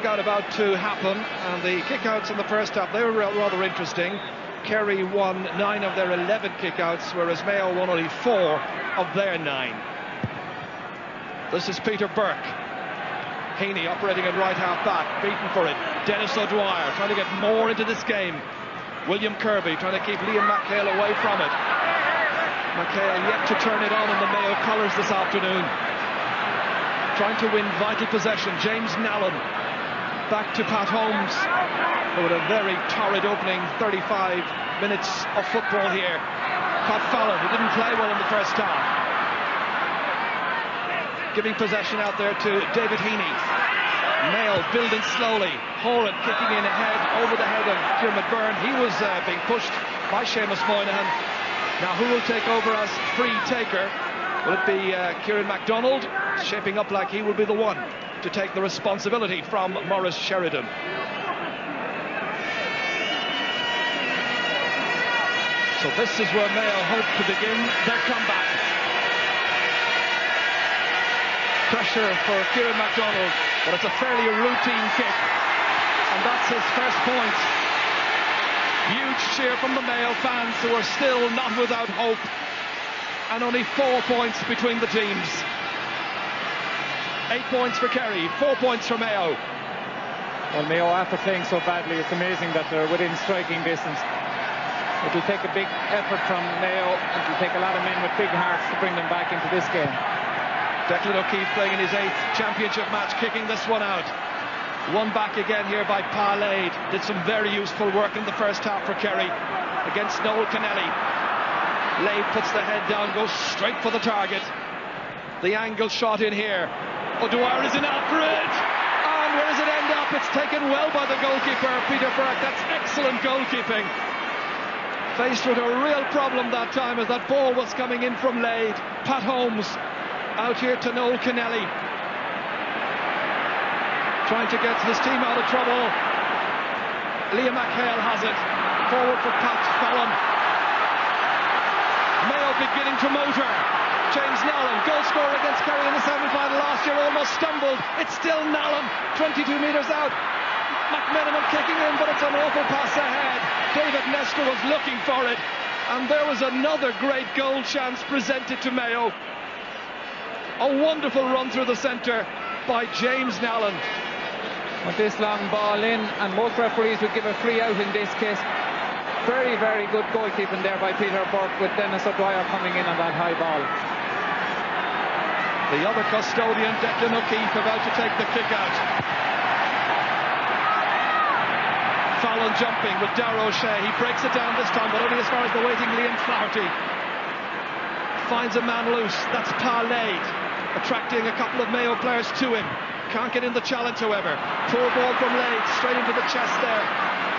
out about to happen, and the kick-outs in the first half, they were rather interesting. Kerry won 9 of their 11 kick-outs, whereas Mayo won only 4 of their 9. This is Peter Burke. Heaney operating at right half back, beaten for it. Dennis O'Dwyer trying to get more into this game. William Kirby trying to keep Liam McHale away from it. McHale yet to turn it on in the Mayo colours this afternoon. Trying to win vital possession. James Nallen back to Pat Holmes, who had a very torrid opening 35 minutes of football here. Pat Fallon, who didn't play well in the first half. Giving possession out there to David Heaney. Mayo building slowly. Horan kicking in ahead, over the head of Diarmuid Byrne. He was being pushed by Seamus Moynihan. Now who will take over as free taker? Will it be Kieran MacDonald? It's shaping up like he will be the one to take the responsibility from Maurice Sheridan. So this is where Mayo hope to begin their comeback. Pressure for Kieran MacDonald, but it's a fairly routine kick, and that's his first point. Huge cheer from the Mayo fans, who are still not without hope, and only 4 points between the teams. 8 points for Kerry, 4 points for Mayo. Well, Mayo, after playing so badly, it's amazing that they're within striking distance. It will take a big effort from Mayo, and it will take a lot of men with big hearts to bring them back into this game. Declan O'Keefe playing in his 8th championship match, kicking this one out. One back again here by Parlade. Did some very useful work in the first half for Kerry against Noel Kennelly. Lade puts the head down, goes straight for the target. The angle shot in here. O'Dwyer is in after it. And where does it end up? It's taken well by the goalkeeper, Peter Burke. That's excellent goalkeeping. Faced with a real problem that time as that ball was coming in from Lade. Pat Holmes out here to Noel Kennelly, trying to get his team out of trouble. Liam McHale has it. Forward for Pat Fallon. Mayo beginning to motor. James Nallen, goal scorer against Kerry in the semi-final last year, almost stumbled. It's still Nallen, 22 metres out. McMenamin kicking in, but it's an awful pass ahead. David Nestor was looking for it, and there was another great goal chance presented to Mayo. A wonderful run through the centre by James Nallen. With this long ball in, and most referees would give a free out in this case. Very, very good goalkeeping there by Peter Burke, with Dennis O'Dwyer coming in on that high ball. The other custodian, Declan O'Keefe, about to take the kick out. Fallon jumping with Darragh O'Shea. He breaks it down this time, but only as far as the waiting Liam Flaherty. Finds a man loose. That's Parlade, attracting a couple of Mayo players to him. Can't get in the challenge, however. Poor ball from Lade, straight into the chest there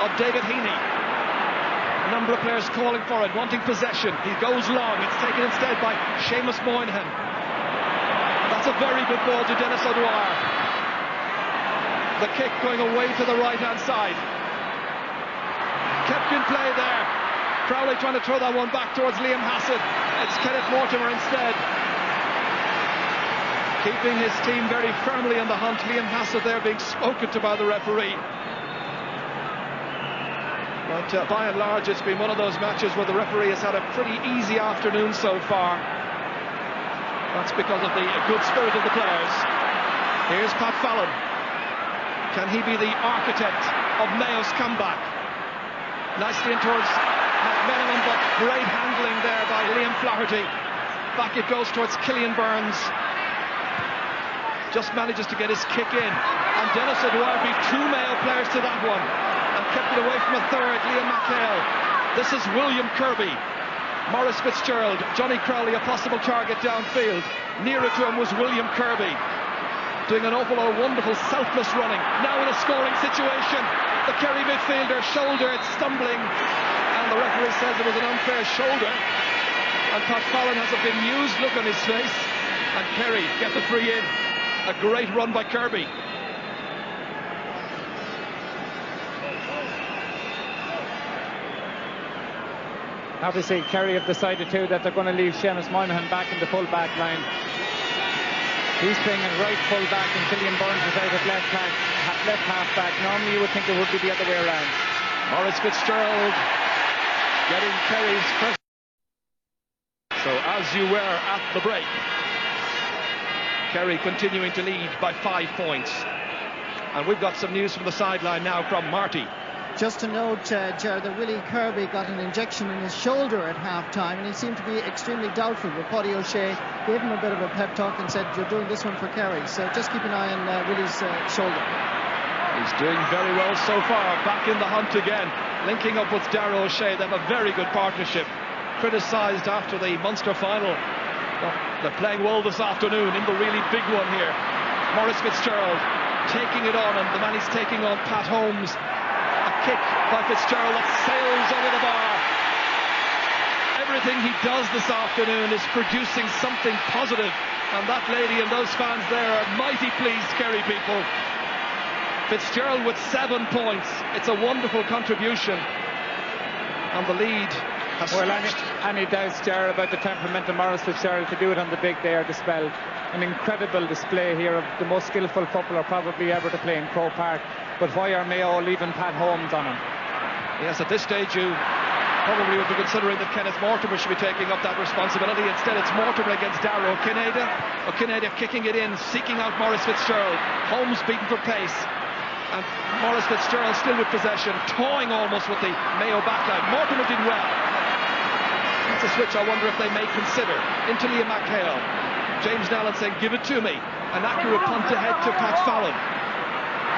of David Heaney. A number of players calling for it, wanting possession. He goes long. It's taken instead by Seamus Moynihan. That's a very good ball to Dennis O'Dwyer. The kick going away to the right-hand side. Kept in play there. Crowley trying to throw that one back towards Liam Hassett. It's Kenneth Mortimer instead. Keeping his team very firmly on the hunt. Liam Hassett there being spoken to by the referee. But by and large, it's been one of those matches where the referee has had a pretty easy afternoon so far. That's because of the good spirit of the players. Here's Pat Fallon. Can he be the architect of Mayo's comeback? Nicely in towards McMenamin, but great handling there by Liam Flaherty. Back it goes towards Killian Burns. Just manages to get his kick in. And Dennis Edouard beat 2 Mayo players to that one and kept it away from a third, Liam McHale. This is William Kirby. Maurice Fitzgerald, Johnny Crowley, a possible target downfield. Nearer to him was William Kirby, doing an awful lot of wonderful selfless running. Now in a scoring situation, the Kerry midfielder shouldered, stumbling, and the referee says it was an unfair shoulder. And Pat Fallon has a bemused look on his face, and Kerry get the free in. A great run by Kirby. Obviously, Kerry have decided too that they're going to leave Seamus Moynihan back in the full back line. He's playing in right full back and Killian Burns is out at left half back. Normally you would think it would be the other way around. Maurice Fitzgerald getting Kerry's first. So as you were at the break, Kerry continuing to lead by 5 points. And we've got some news from the sideline now from Marty. Just to note, Gerard, that Willie Kirby got an injection in his shoulder at half-time, and he seemed to be extremely doubtful. But Paddy O'Shea gave him a bit of a pep talk and said, "You're doing this one for Kerry." So just keep an eye on Willie's shoulder. He's doing very well so far. Back in the hunt again, linking up with Darragh O'Shea. They have a very good partnership. Criticised after the Munster final. Well, they're playing well this afternoon in the really big one here. Maurice Fitzgerald taking it on, and the man he's taking on, Pat Holmes. A kick by Fitzgerald that sails over the bar. Everything he does this afternoon is producing something positive, and that lady and those fans there are mighty pleased, Kerry people. Fitzgerald with 7 points. It's a wonderful contribution, and the lead has stretched. Any doubts, Gerard, about the temperament of Maurice Fitzgerald to do it on the big day are dispelled. An incredible display here of the most skillful footballer probably ever to play in Croke Park. But why are Mayo leaving Pat Holmes on him? Yes, at this stage you probably would be considering that Kenneth Mortimer should be taking up that responsibility. Instead it's Mortimer against Darragh O'Cinada. O'Cinada kicking it in, seeking out Maurice Fitzgerald. Holmes beaten for pace. And Maurice Fitzgerald still with possession, toying almost with the Mayo backline. Mortimer did well. That's a switch I wonder if they may consider. Into Liam McHale. James Nallen saying, "Give it to me." An accurate punt ahead to Pat Fallon.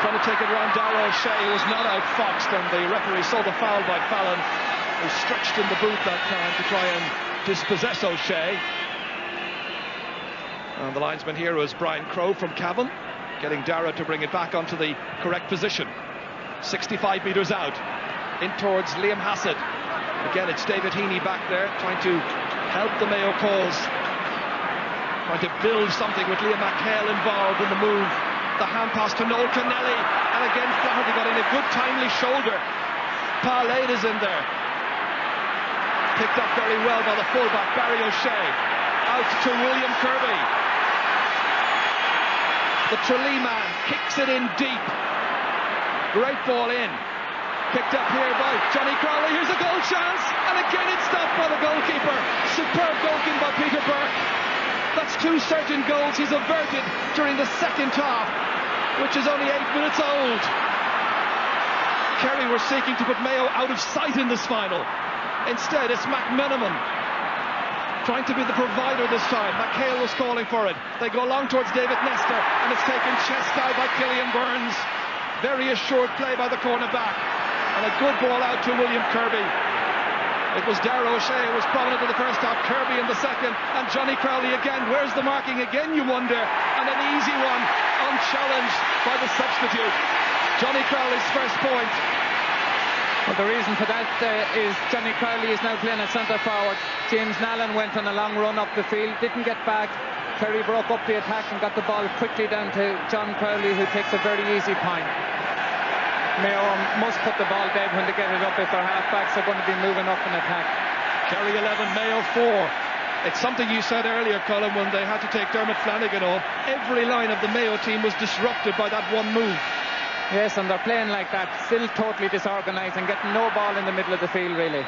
Trying to take it around Darragh O'Shea, who was not outfoxed, and the referee saw the foul by Fallon, who stretched in the boot that time to try and dispossess O'Shea. And the linesman here was Brian Crowe from Cavan, getting Darragh to bring it back onto the correct position. 65 metres out, in towards Liam Hassett. Again, it's David Heaney back there, trying to help the Mayo cause. Trying to build something with Liam McHale involved in the move. The hand pass to Noel Kennelly, and again Flaherty got in a good timely shoulder. Parlade is in there. Picked up very well by the fullback Barry O'Shea. Out to William Kirby. The Tralee man kicks it in deep. Great ball in. Picked up here by Johnny Crowley. Here's a goal chance, and again it's stopped by the goalkeeper. Superb goalkeeping by Peter Burke. That's 2 certain goals he's averted during the second half, which is only 8 minutes old. Kerry were seeking to put Mayo out of sight in this final. Instead, it's McMenamin trying to be the provider this time. McHale was calling for it. They go along towards David Nestor, and it's taken chest high by Killian Burns. Very assured play by the cornerback, and a good ball out to William Kirby. It was Darragh O'Shea who was prominent in the first half, Kirby in the second, and Johnny Crowley again. Where's the marking again, you wonder? And an easy one, unchallenged by the substitute. Johnny Crowley's first point. Well, the reason for that is Johnny Crowley is now playing at centre forward. James Nallen went on a long run up the field, didn't get back. Kerry broke up the attack and got the ball quickly down to John Crowley, who takes a very easy point. Mayo must put the ball dead when they get it up if their half-backs are going to be moving up in attack. Kerry 11, Mayo 4. It's something you said earlier, Colin, when they had to take Dermot Flanagan off. Every line of the Mayo team was disrupted by that one move. Yes, and they're playing like that, still totally disorganised and getting no ball in the middle of the field, really.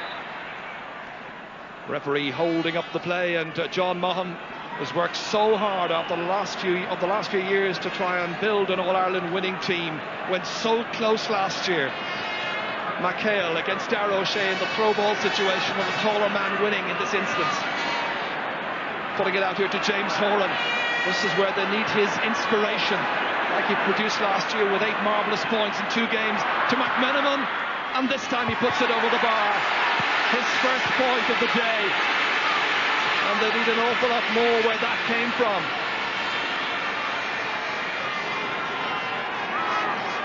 Referee holding up the play, and John Maughan has worked so hard after the last few years to try and build an All-Ireland winning team. Went so close last year. McHale against Darragh O'Shea in the throw ball situation, and the taller man winning in this instance. Putting it out here to James Horan. This is where they need his inspiration, like he produced last year with 8 marvellous points in 2 games, to McMenamin, and this time he puts it over the bar. His first point of the day, and they need an awful lot more where that came from.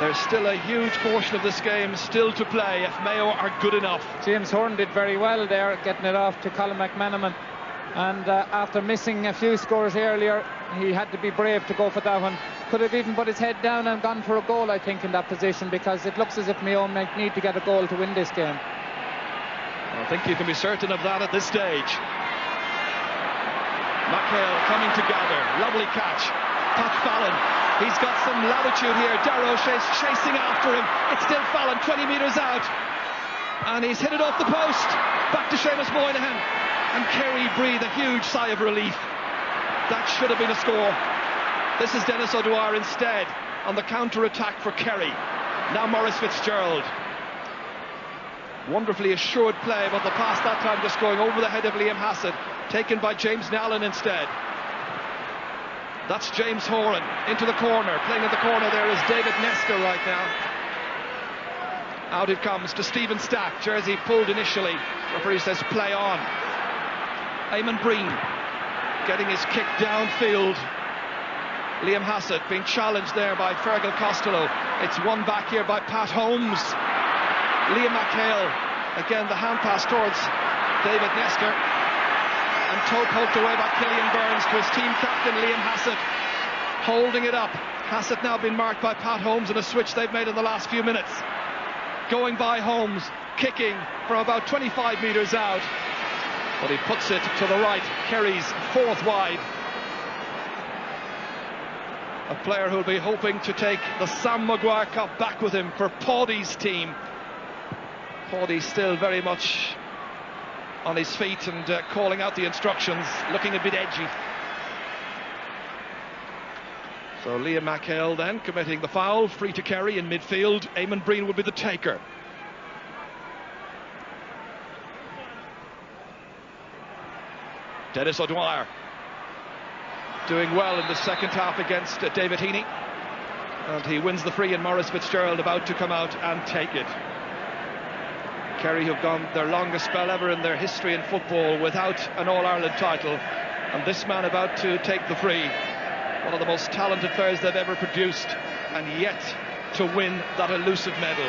There's still a huge portion of this game still to play if Mayo are good enough. James Horan did very well there, getting it off to Colin McMenamin. And after missing a few scores earlier, he had to be brave to go for that one. Could have even put his head down and gone for a goal, I think, in that position, because it looks as if Mayo might need to get a goal to win this game. I think you can be certain of that at this stage. McHale coming together, lovely catch. Pat Fallon, he's got some latitude here. Darragh O'Shea's chasing after him. It's still Fallon, 20 metres out, and he's hit it off the post. Back to Seamus Moynihan, and Kerry breathe a huge sigh of relief. That should have been a score. This is Dennis O'Dwyer instead on the counter-attack for Kerry. Now Maurice Fitzgerald. Wonderfully assured play, but the pass that time just going over the head of Liam Hassett, taken by James Nallen instead. That's James Horan into the corner. Playing in the corner there is David Nestor right now. Out it comes to Stephen Stack. Jersey pulled initially. Referee says play on. Eamon Breen getting his kick downfield. Liam Hassett being challenged there by Fergal Costello. It's won back here by Pat Holmes. Liam McHale, again the hand pass towards David Nestor, and toe poked away by Killian Burns to his team captain Liam Hassett, holding it up. Hassett now been marked by Pat Holmes in a switch they've made in the last few minutes. Going by Holmes, kicking from about 25 metres out, but he puts it to the right. Kerry's 4th wide. A player who'll be hoping to take the Sam Maguire Cup back with him for Paddy's team. Paddy still very much on his feet and calling out the instructions, looking a bit edgy. So Liam McHale then committing the foul, free to Kerry in midfield. Eamon Breen will be the taker. Dennis O'Dwyer doing well in the second half against David Heaney, and he wins the free, and Maurice Fitzgerald about to come out and take it. Kerry have gone their longest spell ever in their history in football without an All-Ireland title, and this man about to take the free, one of the most talented players they've ever produced, and yet to win that elusive medal.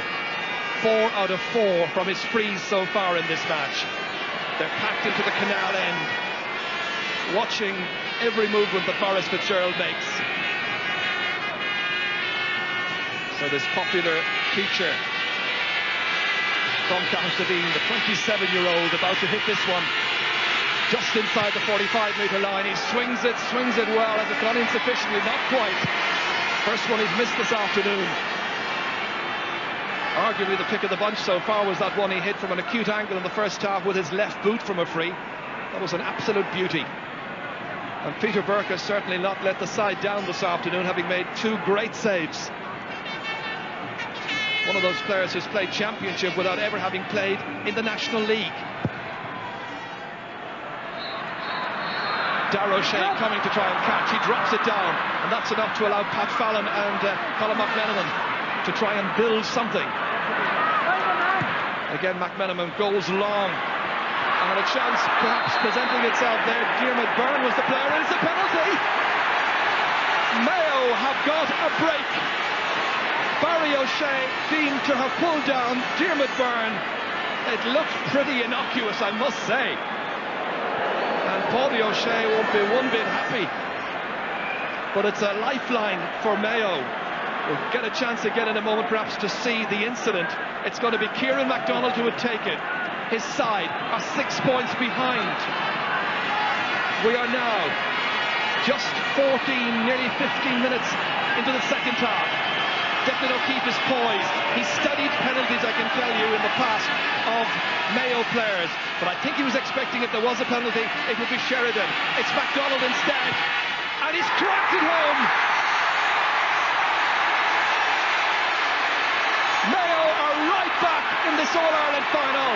4 out of 4 from his frees so far in this match. They're packed into the canal end, watching every movement that Maurice Fitzgerald makes. So this popular feature from Castadine, the 27-year-old, about to hit this one just inside the 45-metre line. He swings it well. Has it gone insufficiently? Not quite. First one he's missed this afternoon. Arguably the pick of the bunch so far was that one he hit from an acute angle in the first half with his left boot from a free. That was an absolute beauty. And Peter Burke has certainly not let the side down this afternoon, having made 2 great saves. One of those players who's played championship without ever having played in the National League. Darragh O'Shea coming to try and catch. He drops it down, and that's enough to allow Pat Fallon and Colin McMenamin to try and build something. Again, McMenamin goes long, and a chance perhaps presenting itself there. Diarmuid Byrne was the player, and it's a penalty. Mayo have got a break. Barry O'Shea deemed to have pulled down Diarmuid Byrne. It looked pretty innocuous, I must say. And Paddy O'Shea won't be one bit happy. But it's a lifeline for Mayo. We'll get a chance again in a moment perhaps to see the incident. It's going to be Kieran MacDonald who would take it. His side are 6 points behind. We are now just 14, nearly 15 minutes into the second half. Declan O'Keefe is poised. He's studied penalties, I can tell you, in the past of Mayo players. But I think he was expecting if there was a penalty, it would be Sheridan. It's MacDonald instead. And he's cracked it home. Mayo are right back in the this All-Ireland final.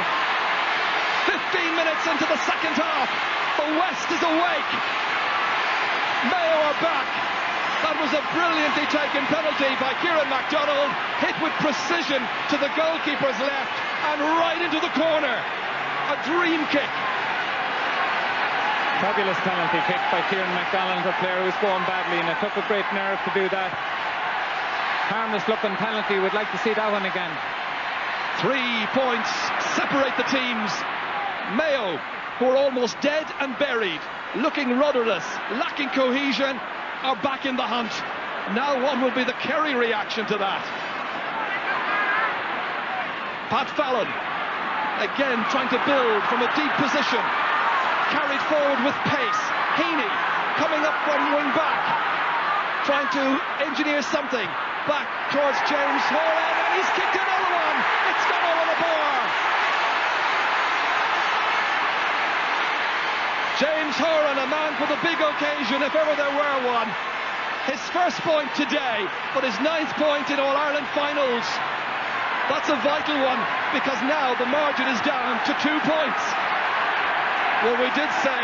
15 minutes into the second half. The West is awake. Mayo are back. That was a brilliantly taken penalty by Kieran MacDonald, hit with precision to the goalkeeper's left and right into the corner. A dream kick. Fabulous penalty kick by Kieran MacDonald, a player who's going badly, and it took a great nerve to do that. Harmless looking penalty. We'd like to see that one again. 3 points separate the teams. Mayo, who are almost dead and buried, looking rudderless, lacking cohesion, are back in the hunt. Now what will be the Kerry reaction to that? Pat Fallon again trying to build from a deep position, carried forward with pace. Heaney coming up from wing back, trying to engineer something back towards James Horan, and he's kicked another one. It's gone over the bar. James Horan, a man for the big occasion, if ever there were one. His first point today, but his 9th point in All-Ireland finals. That's a vital one, because now the margin is down to 2 points. Well, we did say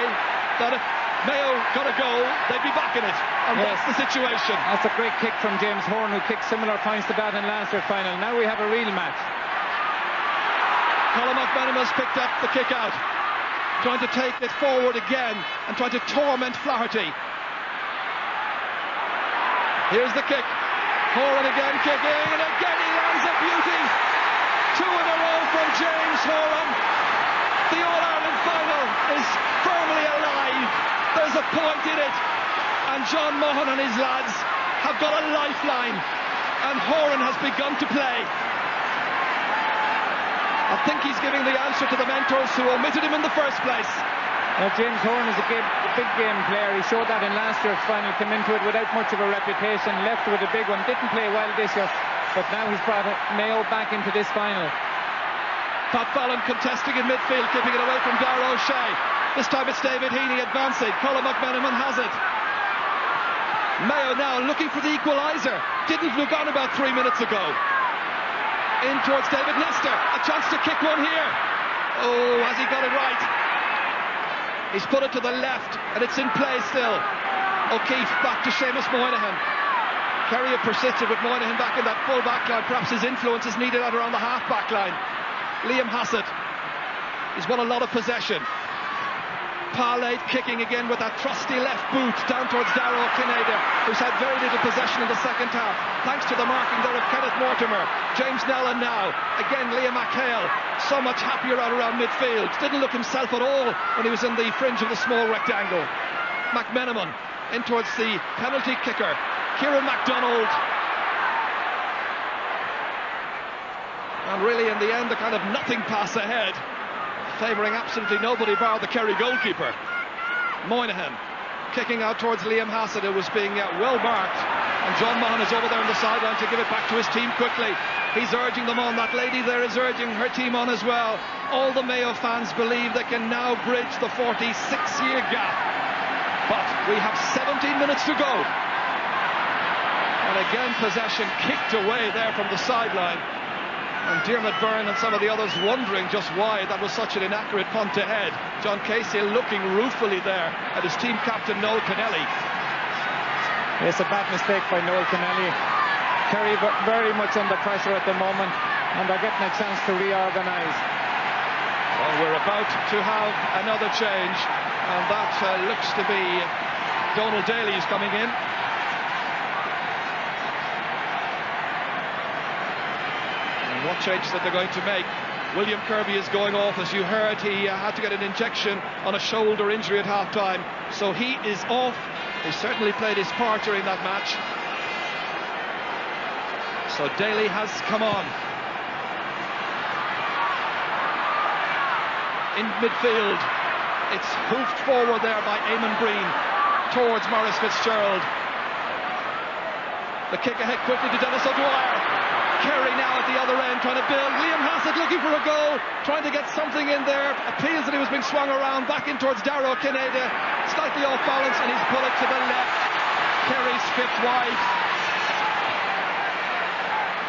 that if Mayo got a goal, they'd be back in it, and yes, that's the situation. That's a great kick from James Horan, who kicked similar points to that in last year's final. Now we have a real match. Colin McMenamin has picked up the kick out, trying to take it forward again and trying to torment Flaherty. Here's the kick. Horan again kicking, and again he lands a beauty. 2 in a row from James Horan. The All-Ireland final is firmly alive. There's a point in it, and John Mahon and his lads have got a lifeline, and Horan has begun to play. I think he's giving the answer to the mentors who omitted him in the first place. James Horan is a big game player. He showed that in last year's final, came into it without much of a reputation, left with a big one, didn't play well this year, but now he's brought Mayo back into this final. Pat Fallon contesting in midfield, keeping it away from Darragh O'Shea. This time it's David Heaney advancing. Colin McMenamin has it. Mayo now looking for the equaliser. Didn't look on about 3 minutes ago. In towards David Nestor. A chance to kick one here. Oh, has he got it right? He's put it to the left, and it's in play still. O'Keefe back to Seamus Moynihan. Kerry have persisted with Moynihan back in that full back line. Perhaps his influence is needed out around the half back line. Liam Hassett. He's won a lot of possession. Parlay kicking again with that trusty left boot down towards Darragh Kinnader, who's had very little possession in the second half, thanks to the marking there of Kenneth Mortimer. James Nellen now, again Liam McHale, so much happier out around midfield. Didn't look himself at all when he was in the fringe of the small rectangle. McMenamin in towards the penalty kicker, Kieran MacDonald. And really in the end a kind of nothing pass ahead, favouring absolutely nobody bar the Kerry goalkeeper. Moynihan kicking out towards Liam Hassett, who was being well marked, and John Mahon is over there on the sideline to give it back to his team quickly. He's urging them on. That lady there is urging her team on as well. All the Mayo fans believe they can now bridge the 46-year gap, but we have 17 minutes to go, and again possession kicked away there from the sideline. And Diarmaid Byrne and some of the others wondering just why that was such an inaccurate punt ahead. John Casey looking ruefully there at his team captain Noel Kennelly. It's a bad mistake by Noel Kennelly. Kerry very much under pressure at the moment, and they're getting a chance to reorganise. Well, we're about to have another change, and that looks to be Donald Daly is coming in. What changes that they're going to make? William Kirby is going off. As you heard, he had to get an injection on a shoulder injury at half-time, so he is off. He certainly played his part during that match. So Daly has come on. In midfield, it's hoofed forward there by Eamon Breen towards Maurice Fitzgerald. The kick ahead quickly to Dennis O'Dwyer. Kerry now at the other end trying to build. Liam Hassett looking for a goal, trying to get something in there. Appeals that he was being swung around back in towards Darragh Kinnader, slightly off balance, and he's put it to the left. Kerry's fifth wide.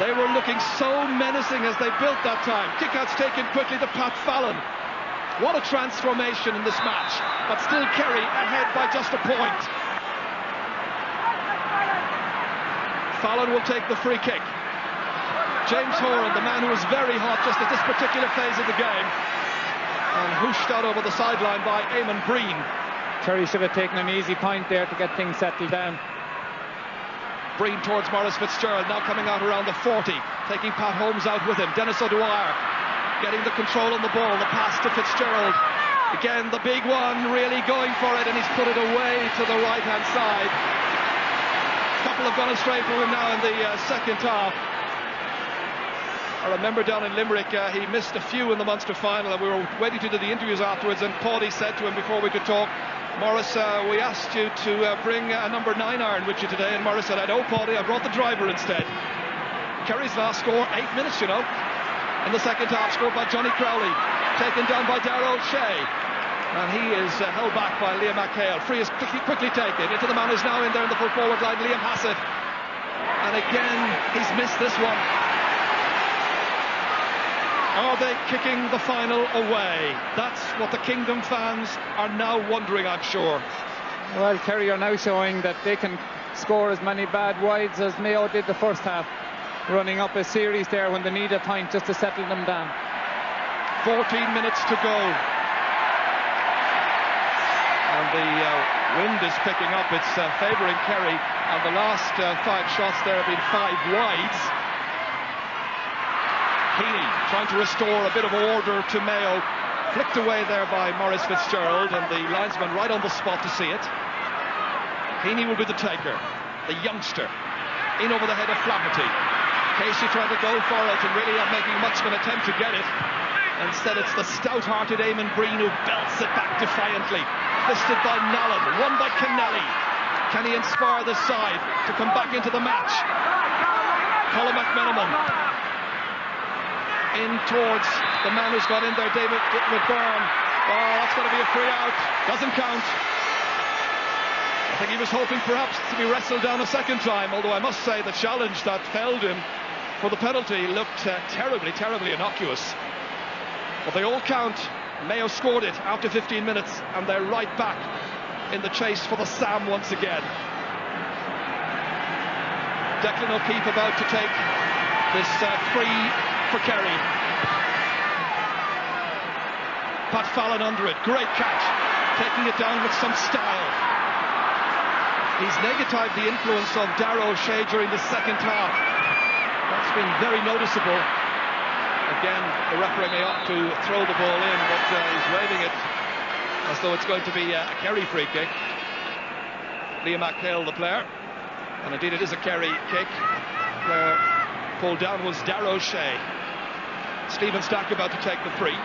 They were looking so menacing as they built that time. Kick-outs taken quickly to Pat Fallon. What a transformation in this match. But still Kerry ahead by just a point. Fallon will take the free kick. James Horan, the man who was very hot just at this particular phase of the game, and whooshed out over the sideline by Eamon Breen. Kerry should have taken an easy point there to get things settled down. Breen towards Maurice Fitzgerald, now coming out around the 40, taking Pat Holmes out with him. Dennis O'Dwyer getting the control on the ball, the pass to Fitzgerald. Again, the big one, really going for it, and he's put it away to the right-hand side. A couple have gone astray from him now in the second half. I remember down in Limerick, he missed a few in the Munster final, and we were waiting to do the interviews afterwards, and Paulie said to him before we could talk, Maurice, we asked you to bring a number 9 iron with you today, and Maurice said, I know, Paulie, I brought the driver instead. Kerry's last score, 8 minutes, you know, in the second half, scored by Johnny Crowley, taken down by Darragh O'Shea, and he is held back by Liam McHale. Free is quickly taken into the man who's now in there in the full forward line, Liam Hassett, and again he's missed this one. Are they kicking the final away? That's what the Kingdom fans are now wondering, I'm sure. Well, Kerry are now showing that they can score as many bad wides as Mayo did the first half, running up a series there when they need a point just to settle them down. 14 minutes to go. And the wind is picking up. It's favouring Kerry. And the last 5 shots there have been 5 wides. Heaney trying to restore a bit of order to Mayo. Flicked away there by Maurice Fitzgerald, and the linesman right on the spot to see it. Heaney will be the taker, the youngster, in over the head of Flaherty. Casey trying to go for it and really not making much of an attempt to get it. Instead it's the stout-hearted Eamon Breen who belts it back defiantly. Fisted by Nallen, won by Kennelly. Can he inspire the side to come back into the match? Colin McMenamin in towards the man who's got in there, David McByrne. Oh, that's going to be a free out. Doesn't count. I think he was hoping perhaps to be wrestled down a second time, although I must say the challenge that felled him for the penalty looked terribly innocuous. But they all count. Mayo scored it after 15 minutes, and they're right back in the chase for the Sam once again. Declan O'Keefe about to take this free for Kerry. Pat Fallon under it, great catch, taking it down with some style. He's negatived the influence of Darragh O'Shea during the second half. That's been very noticeable. Again, the referee may opt to throw the ball in, but he's waving it as though it's going to be a Kerry free kick. Liam McHale, the player, and indeed it is a Kerry kick. Player pulled down was Darragh O'Shea. Stephen Stack about to take the free.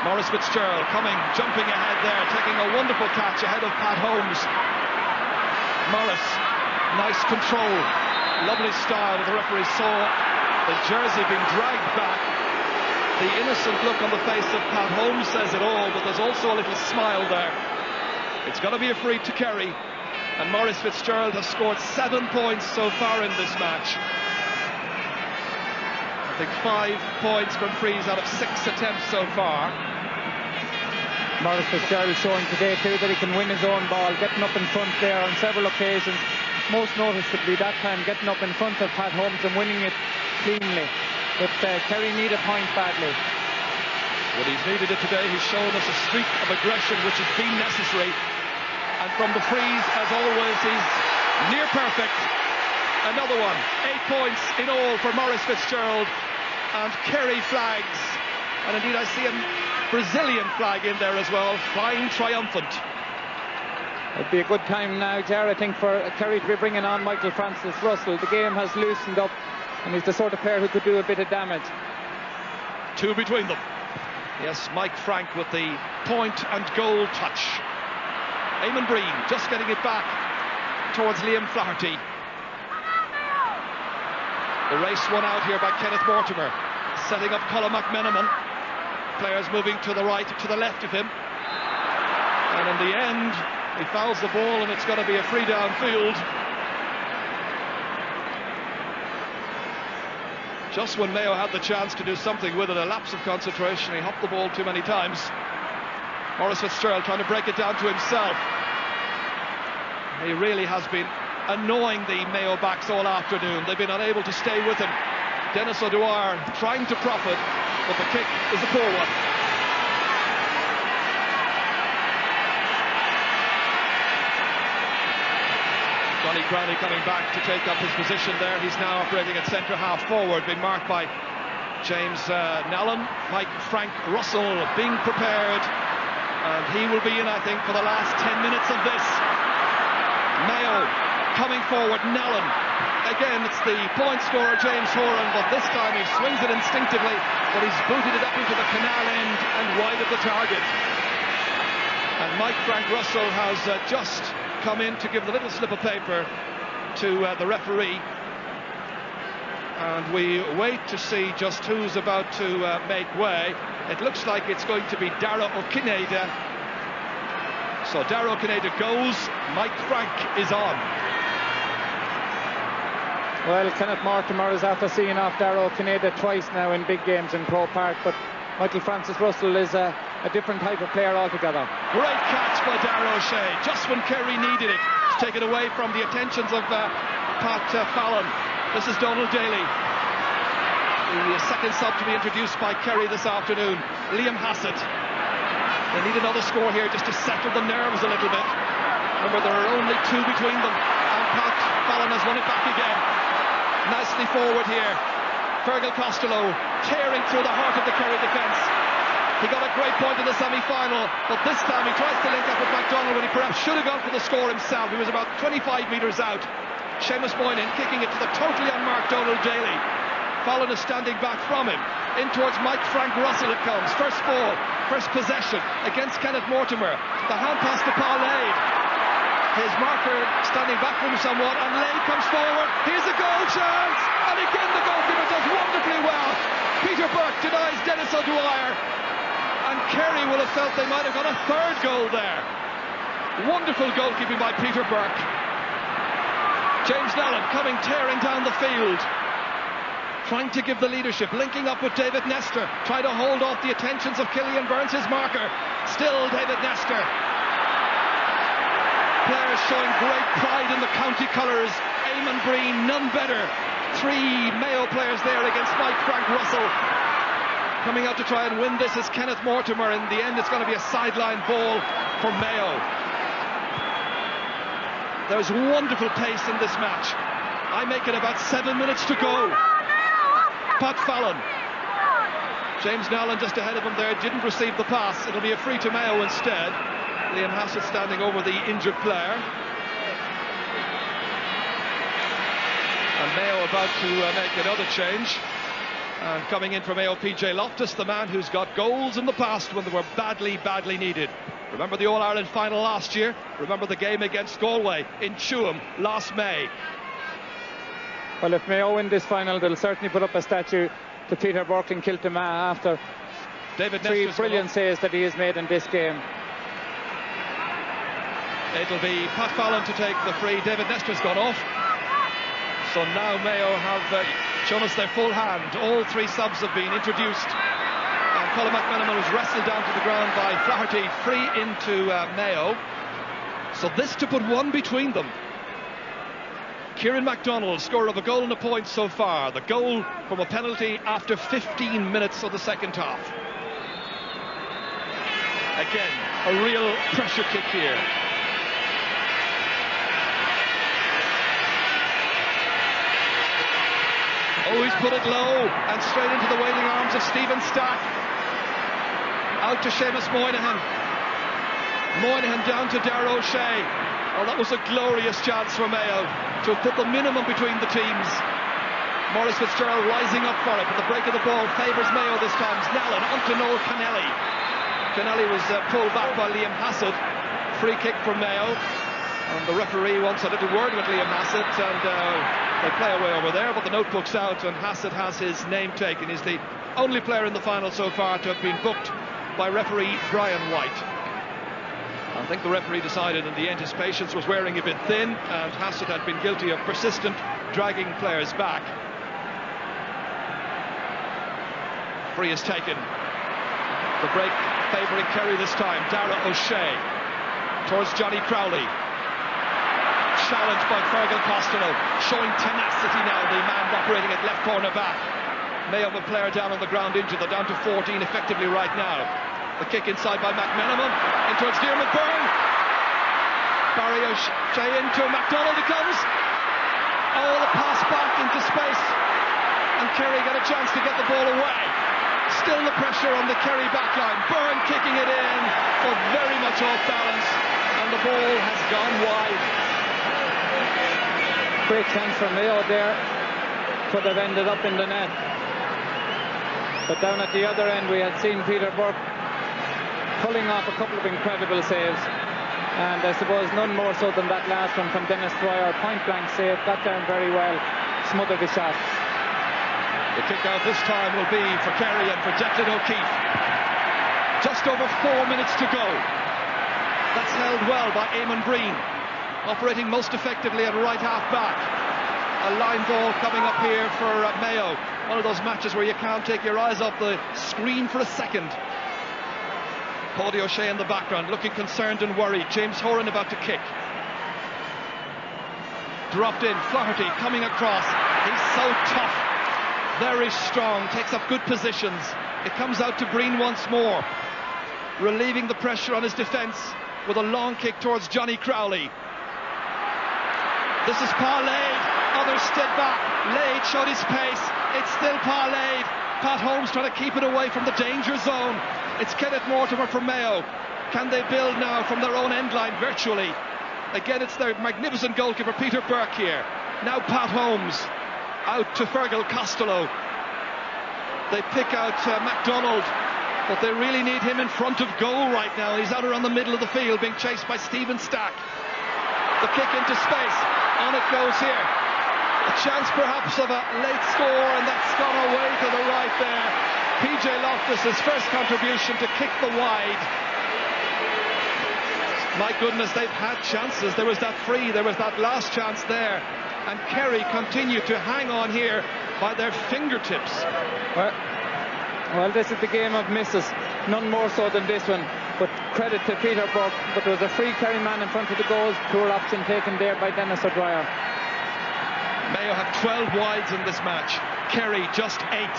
Maurice Fitzgerald coming, jumping ahead there, taking a wonderful catch ahead of Pat Holmes. Maurice, nice control, lovely style. The referee saw the jersey being dragged back. The innocent look on the face of Pat Holmes says it all, but there's also a little smile there. It's going to be a free to Kerry, and Maurice Fitzgerald has scored 7 points so far in this match. I think 5 points from frees out of 6 attempts so far. Maurice Fitzgerald showing today too that he can win his own ball, getting up in front there on several occasions, most noticeably that time getting up in front of Pat Holmes and winning it cleanly. But Kerry need a point badly. Well, he's needed it today. He's shown us a streak of aggression which has been necessary, and from the frees, as always, he's near perfect. Another one, 8 points in all for Maurice Fitzgerald, and Kerry flags, and indeed I see a Brazilian flag in there as well, flying triumphant. It'd be a good time now, Jar, I think, for Kerry to be bringing on Michael Francis Russell. The game has loosened up, and he's the sort of player who could do a bit of damage. 2 between them. Yes, Mike Frank with the point and goal touch. Eamon Breen just getting it back towards Liam Flaherty. The race won out here by Kenneth Mortimer, setting up Colin McMenamin. Players moving to the right, to the left of him. And in the end, He fouls the ball and it's going to be a free downfield. Just when Mayo had the chance to do something with it, a lapse of concentration, he hopped the ball too many times. Maurice Fitzgerald trying to break it down to himself. He really has been annoying the Mayo backs all afternoon. They've been unable to stay with him. Dennis O'Dwyer trying to profit, but the kick is a poor one. Johnny Crowley coming back to take up his position there. He's now operating at centre half forward, being marked by James Nallen. Mike Frank Russell being prepared, and he will be in, I think, for the last 10 minutes of this. Mayo coming forward, Nallen. Again, it's the point scorer James Horan, but this time he swings it instinctively, but he's booted it up into the canal end and wide of the target. And Mike Frank Russell has just come in to give the little slip of paper to the referee, and we wait to see just who's about to make way. It looks like it's going to be Dara O'Kineda. So Dara O'Kineda goes, Mike Frank is on. Well, Kenneth Mortimer is after seeing off Dara O'Kineda twice now in big games in Croke Park, but Michael Francis Russell is a different type of player altogether. Great catch by Dara O'Shea, just when Kerry needed it. It's taken away from the attentions of Pat Fallon. This is Donald Daly, the second sub to be introduced by Kerry this afternoon. Liam Hassett. They need another score here just to settle the nerves a little bit. Remember, there are only two between them, and Pat Fallon has won it back again. Nicely forward here. Fergal Costello tearing through the heart of the Kerry defence. He got a great point in the semi-final, but this time he tries to link up with MacDonald when he perhaps should have gone for the score himself. He was about 25 metres out. Seamus Moynihan kicking it to the totally unmarked Donald Daly. Fallon is standing back from him. In towards Mike Frank Russell it comes. First ball, first possession against Kenneth Mortimer. The hand pass to Paul Lade. His marker standing back from him somewhat, and Lade comes forward. Here's a goal chance, and again the goalkeeper does wonderfully well. Peter Burke denies Dennis O'Dwyer, and Kerry will have felt they might have got a third goal there. Wonderful goalkeeping by Peter Burke. James Nallen coming tearing down the field, trying to give the leadership, linking up with David Nestor, trying to hold off the attentions of Killian Burns, his marker. Still David Nestor. Players showing great pride in the county colours. Eamon Breen, none better. Three Mayo players there against Mike Frank Russell. Coming out to try and win this is Kenneth Mortimer. In the end, it's going to be a sideline ball for Mayo. There's wonderful pace in this match. I make it about 7 minutes to go. Pat Fallon. James Nallen just ahead of him there, didn't receive the pass. It'll be a free to Mayo instead. Liam Hassett standing over the injured player. And Mayo about to make another change. And coming in for Mayo, PJ Loftus, the man who's got goals in the past when they were badly, badly needed. Remember the All-Ireland final last year? Remember the game against Galway in Tuam last May? Well, if Mayo win this final, they'll certainly put up a statue to Peter Burke in Kiltimagh after David three Nestor's brilliant saves that he has made in this game. It'll be Pat Fallon to take the free. David Nestor's gone off. So now Mayo have shown us their full hand. All three subs have been introduced. And Colin McMenamin was wrestled down to the ground by Flaherty, free into Mayo. So this to put one between them. Kieran MacDonald, scorer of a goal and a point so far. The goal from a penalty after 15 minutes of the second half. Again, a real pressure kick here. Oh, he's put it low and straight into the waiting arms of Stephen Stack. Out to Seamus Moynihan. Moynihan down to Dara O'Shea. Oh, that was a glorious chance for Mayo to have put the minimum between the teams. Maurice Fitzgerald rising up for it, but the break of the ball favours Mayo this time. Nallen onto Noel Kennelly. Kennelly was pulled back by Liam Hassett. Free kick for Mayo. And the referee wants a little word with Liam Hassett, and they play away over there, but the notebook's out and Hassett has his name taken. He's the only player in the final so far to have been booked by referee Brian White. I think the referee decided in the end his patience was wearing a bit thin, and Hassett had been guilty of persistent dragging players back. Free is taken. The break favouring Kerry this time. Dara O'Shea towards Johnny Crowley. Challenged by Fergal Costello, showing tenacity now, the man operating at left corner back. Mayo have a player down on the ground injured. They're down to 14 effectively right now. The kick inside by McMenamin, in towards Diarmuid Byrne. Barry O'Shea into MacDonald, he comes. Oh, the pass back into space, and Kerry get a chance to get the ball away. Still the pressure on the Kerry backline. Byrne kicking it in, but very much off balance, and the ball has gone wide. Great chance for Mayo there, could have ended up in the net. But down at the other end we had seen Peter Burke pulling off a couple of incredible saves, and I suppose none more so than that last one from Dennis Dwyer. Point blank save, got down very well, smothered the shot. The kick out this time will be for Kerry and for Declan O'Keefe. Just over 4 minutes to go. That's held well by Eamon Breen, operating most effectively at right half back. A line ball coming up here for Mayo. One of those matches where you can't take your eyes off the screen for a second. Paddy O'Shea in the background, looking concerned and worried. James Horan about to kick. Dropped in, Flaherty coming across. He's so tough, very strong, takes up good positions. It comes out to Breen once more, relieving the pressure on his defence with a long kick towards Johnny Crowley. This is parlayed. Others stood back. Lade showed his pace. It's still parlayed. Pat Holmes trying to keep it away from the danger zone. It's Kenneth Mortimer from Mayo. Can they build now from their own end line virtually? Again, it's their magnificent goalkeeper Peter Burke here. Now Pat Holmes out to Fergal Costello. They pick out MacDonald, but they really need him in front of goal right now. He's out around the middle of the field being chased by Stephen Stack. The kick into space. On it goes here. A chance perhaps of a late score, and that's gone away to the right there. PJ Loftus' first contribution to kick the wide. My goodness, they've had chances. There was that free, there was that last chance there, and Kerry continue to hang on here by their fingertips. Well, this is the game of misses, none more so than this one. But credit to Peter Burke, but there was a free Kerry man in front of the goals. Poor option taken there by Dennis O'Dwyer. Mayo have 12 wides in this match. Kerry just 8.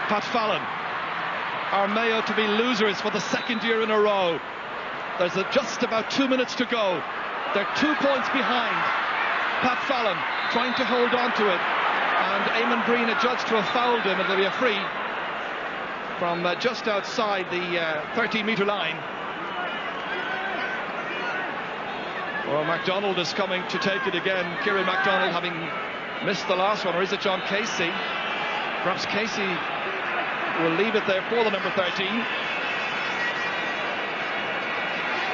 Pat Fallon. Are Mayo to be losers for the second year in a row? There's just about 2 minutes to go. They're 2 points behind. Pat Fallon trying to hold on to it, and Eamon Breen adjudged to have fouled him. It'll be a free from just outside the 13-metre line. Well, MacDonald is coming to take it again. Kieran MacDonald having missed the last one, or is it John Casey? Perhaps Casey will leave it there for the number 13.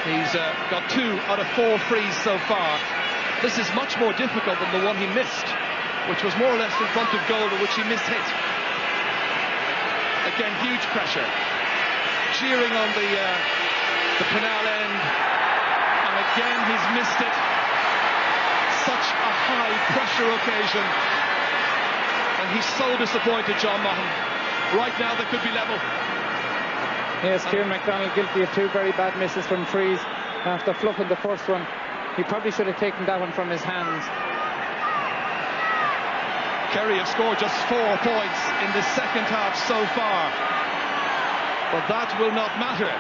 He's got 2 out of 4 frees so far. This is much more difficult than the one he missed, which was more or less in front of goal, which he mishit. Again, huge pressure. Cheering on the canal end. And again, he's missed it. Such a high-pressure occasion. And he's so disappointed, John Mahon. Right now, they could be level. Yes, Kieran MacDonald guilty of 2 very bad misses from frees after fluffing the first one. He probably should have taken that one from his hands. Kerry have scored just 4 points in the second half so far, but that will not matter.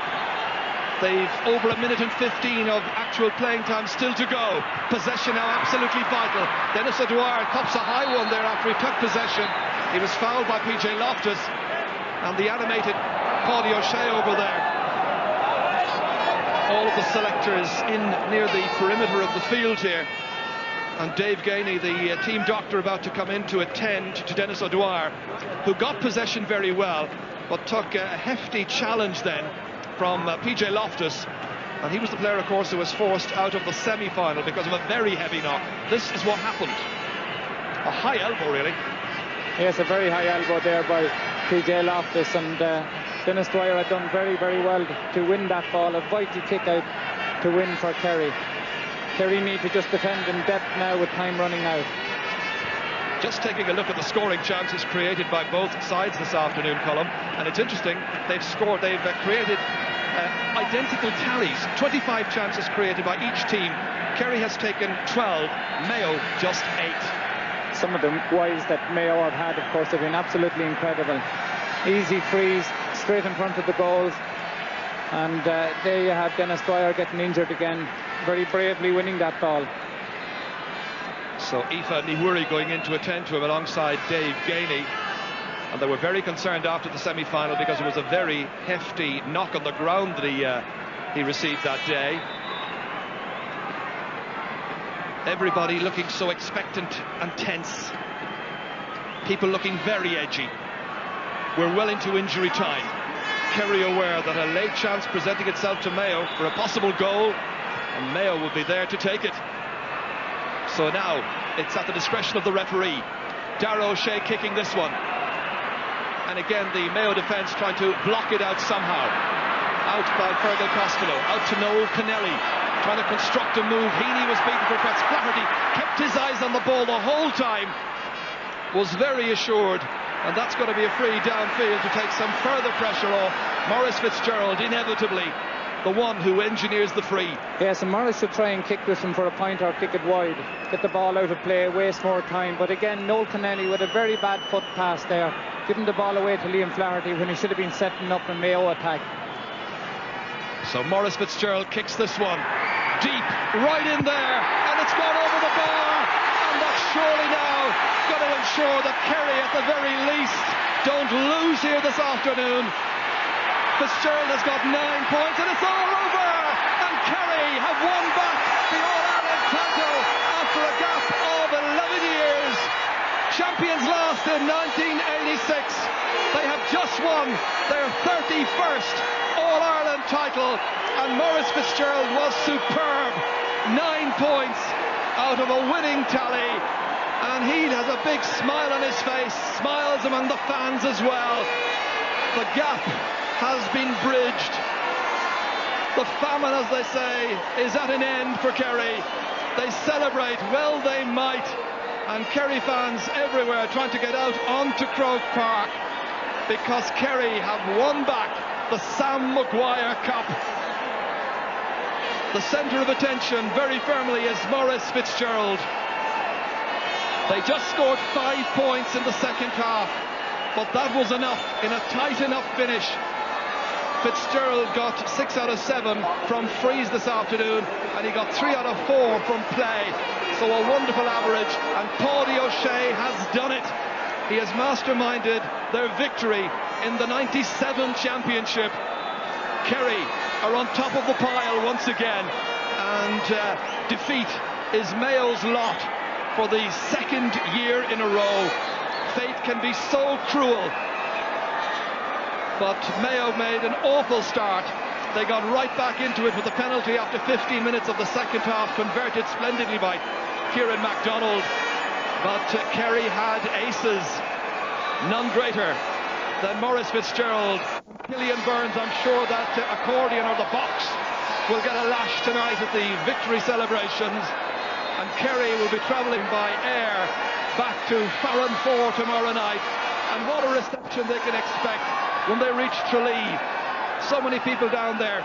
They've over 1 minute and 15 of actual playing time still to go. Possession now absolutely vital. Dennis O'Dwyer cops a high one there after he took possession. He was fouled by PJ Loftus, and the animated Paddy O'Shea over there. All of the selectors in near the perimeter of the field here. And Dave Gainey, the team doctor, about to come in to attend to Dennis O'Dwyer, who got possession very well, but took a hefty challenge then from PJ Loftus. And he was the player, of course, who was forced out of the semi-final because of a very heavy knock. This is what happened. A high elbow, really. Yes, a very high elbow there by PJ Loftus, and Dennis Dwyer had done very, very well to win that ball. A vital kick out to win for Kerry. Kerry need to just defend in depth now with time running out. Just taking a look at the scoring chances created by both sides this afternoon, Colm, and it's interesting, they've created identical tallies, 25 chances created by each team. Kerry has taken 12, Mayo just 8. Some of the wides that Mayo have had, of course, have been absolutely incredible. Easy frees, straight in front of the goals. And there you have Dennis Dwyer getting injured again, very bravely winning that ball. So Aoife Niwuri going in to attend to him alongside Dave Gainey. And they were very concerned after the semi-final because it was a very hefty knock on the ground that he received that day. Everybody looking so expectant and tense. People looking very edgy. We're well into injury time. Kerry aware that a late chance presenting itself to Mayo for a possible goal, and Mayo will be there to take it. So now it's at the discretion of the referee. Darragh O'Shea kicking this one. And again the Mayo defence trying to block it out somehow. Out by Fergal Costello, out to Noel Kennelly, trying to construct a move. Heaney was beaten for Fretz. Flaherty kept his eyes on the ball the whole time, was very assured, and that's going to be a free downfield to take some further pressure off. Maurice Fitzgerald, inevitably the one who engineers the free. Yes, and Maurice should try and kick this one for a point or kick it wide, get the ball out of play, waste more time. But again, Noel Kennelly with a very bad foot pass there, giving the ball away to Liam Flaherty when he should have been setting up a Mayo attack. So Maurice Fitzgerald kicks this one deep, right in there, and it's gone over the bar, and that's surely now going to ensure that Kerry at the very least don't lose here this afternoon. Fitzgerald has got 9 points and it's all over, and Kerry have won back the All-Ireland title after a gap of 11 years. Champions last in 1986. They have just won their 31st All-Ireland title, and Maurice Fitzgerald was superb. 9 points out of a winning tally, and he has a big smile on his face, smiles among the fans as well. The gap has been bridged. The famine, as they say, is at an end for Kerry. They celebrate, well they might, and Kerry fans everywhere trying to get out onto Croke Park because Kerry have won back the Sam Maguire Cup. The centre of attention very firmly is Maurice Fitzgerald. They just scored 5 points in the second half, but that was enough in a tight enough finish. Fitzgerald got 6 out of 7 from frees this afternoon, and he got 3 out of 4 from play. So a wonderful average, and Paddy O'Shea has done it. He has masterminded their victory in the 97 championship. Kerry are on top of the pile once again, and defeat is Mayo's lot for the second year in a row. Fate can be so cruel, but Mayo made an awful start. They got right back into it with the penalty after 15 minutes of the second half, converted splendidly by Kieran MacDonald. But Kerry had aces, none greater than Maurice Fitzgerald. Killian Burns, I'm sure that accordion or the box will get a lash tonight at the victory celebrations. And Kerry will be travelling by air back to Farranfore tomorrow night. And what a reception they can expect when they reach Tralee. So many people down there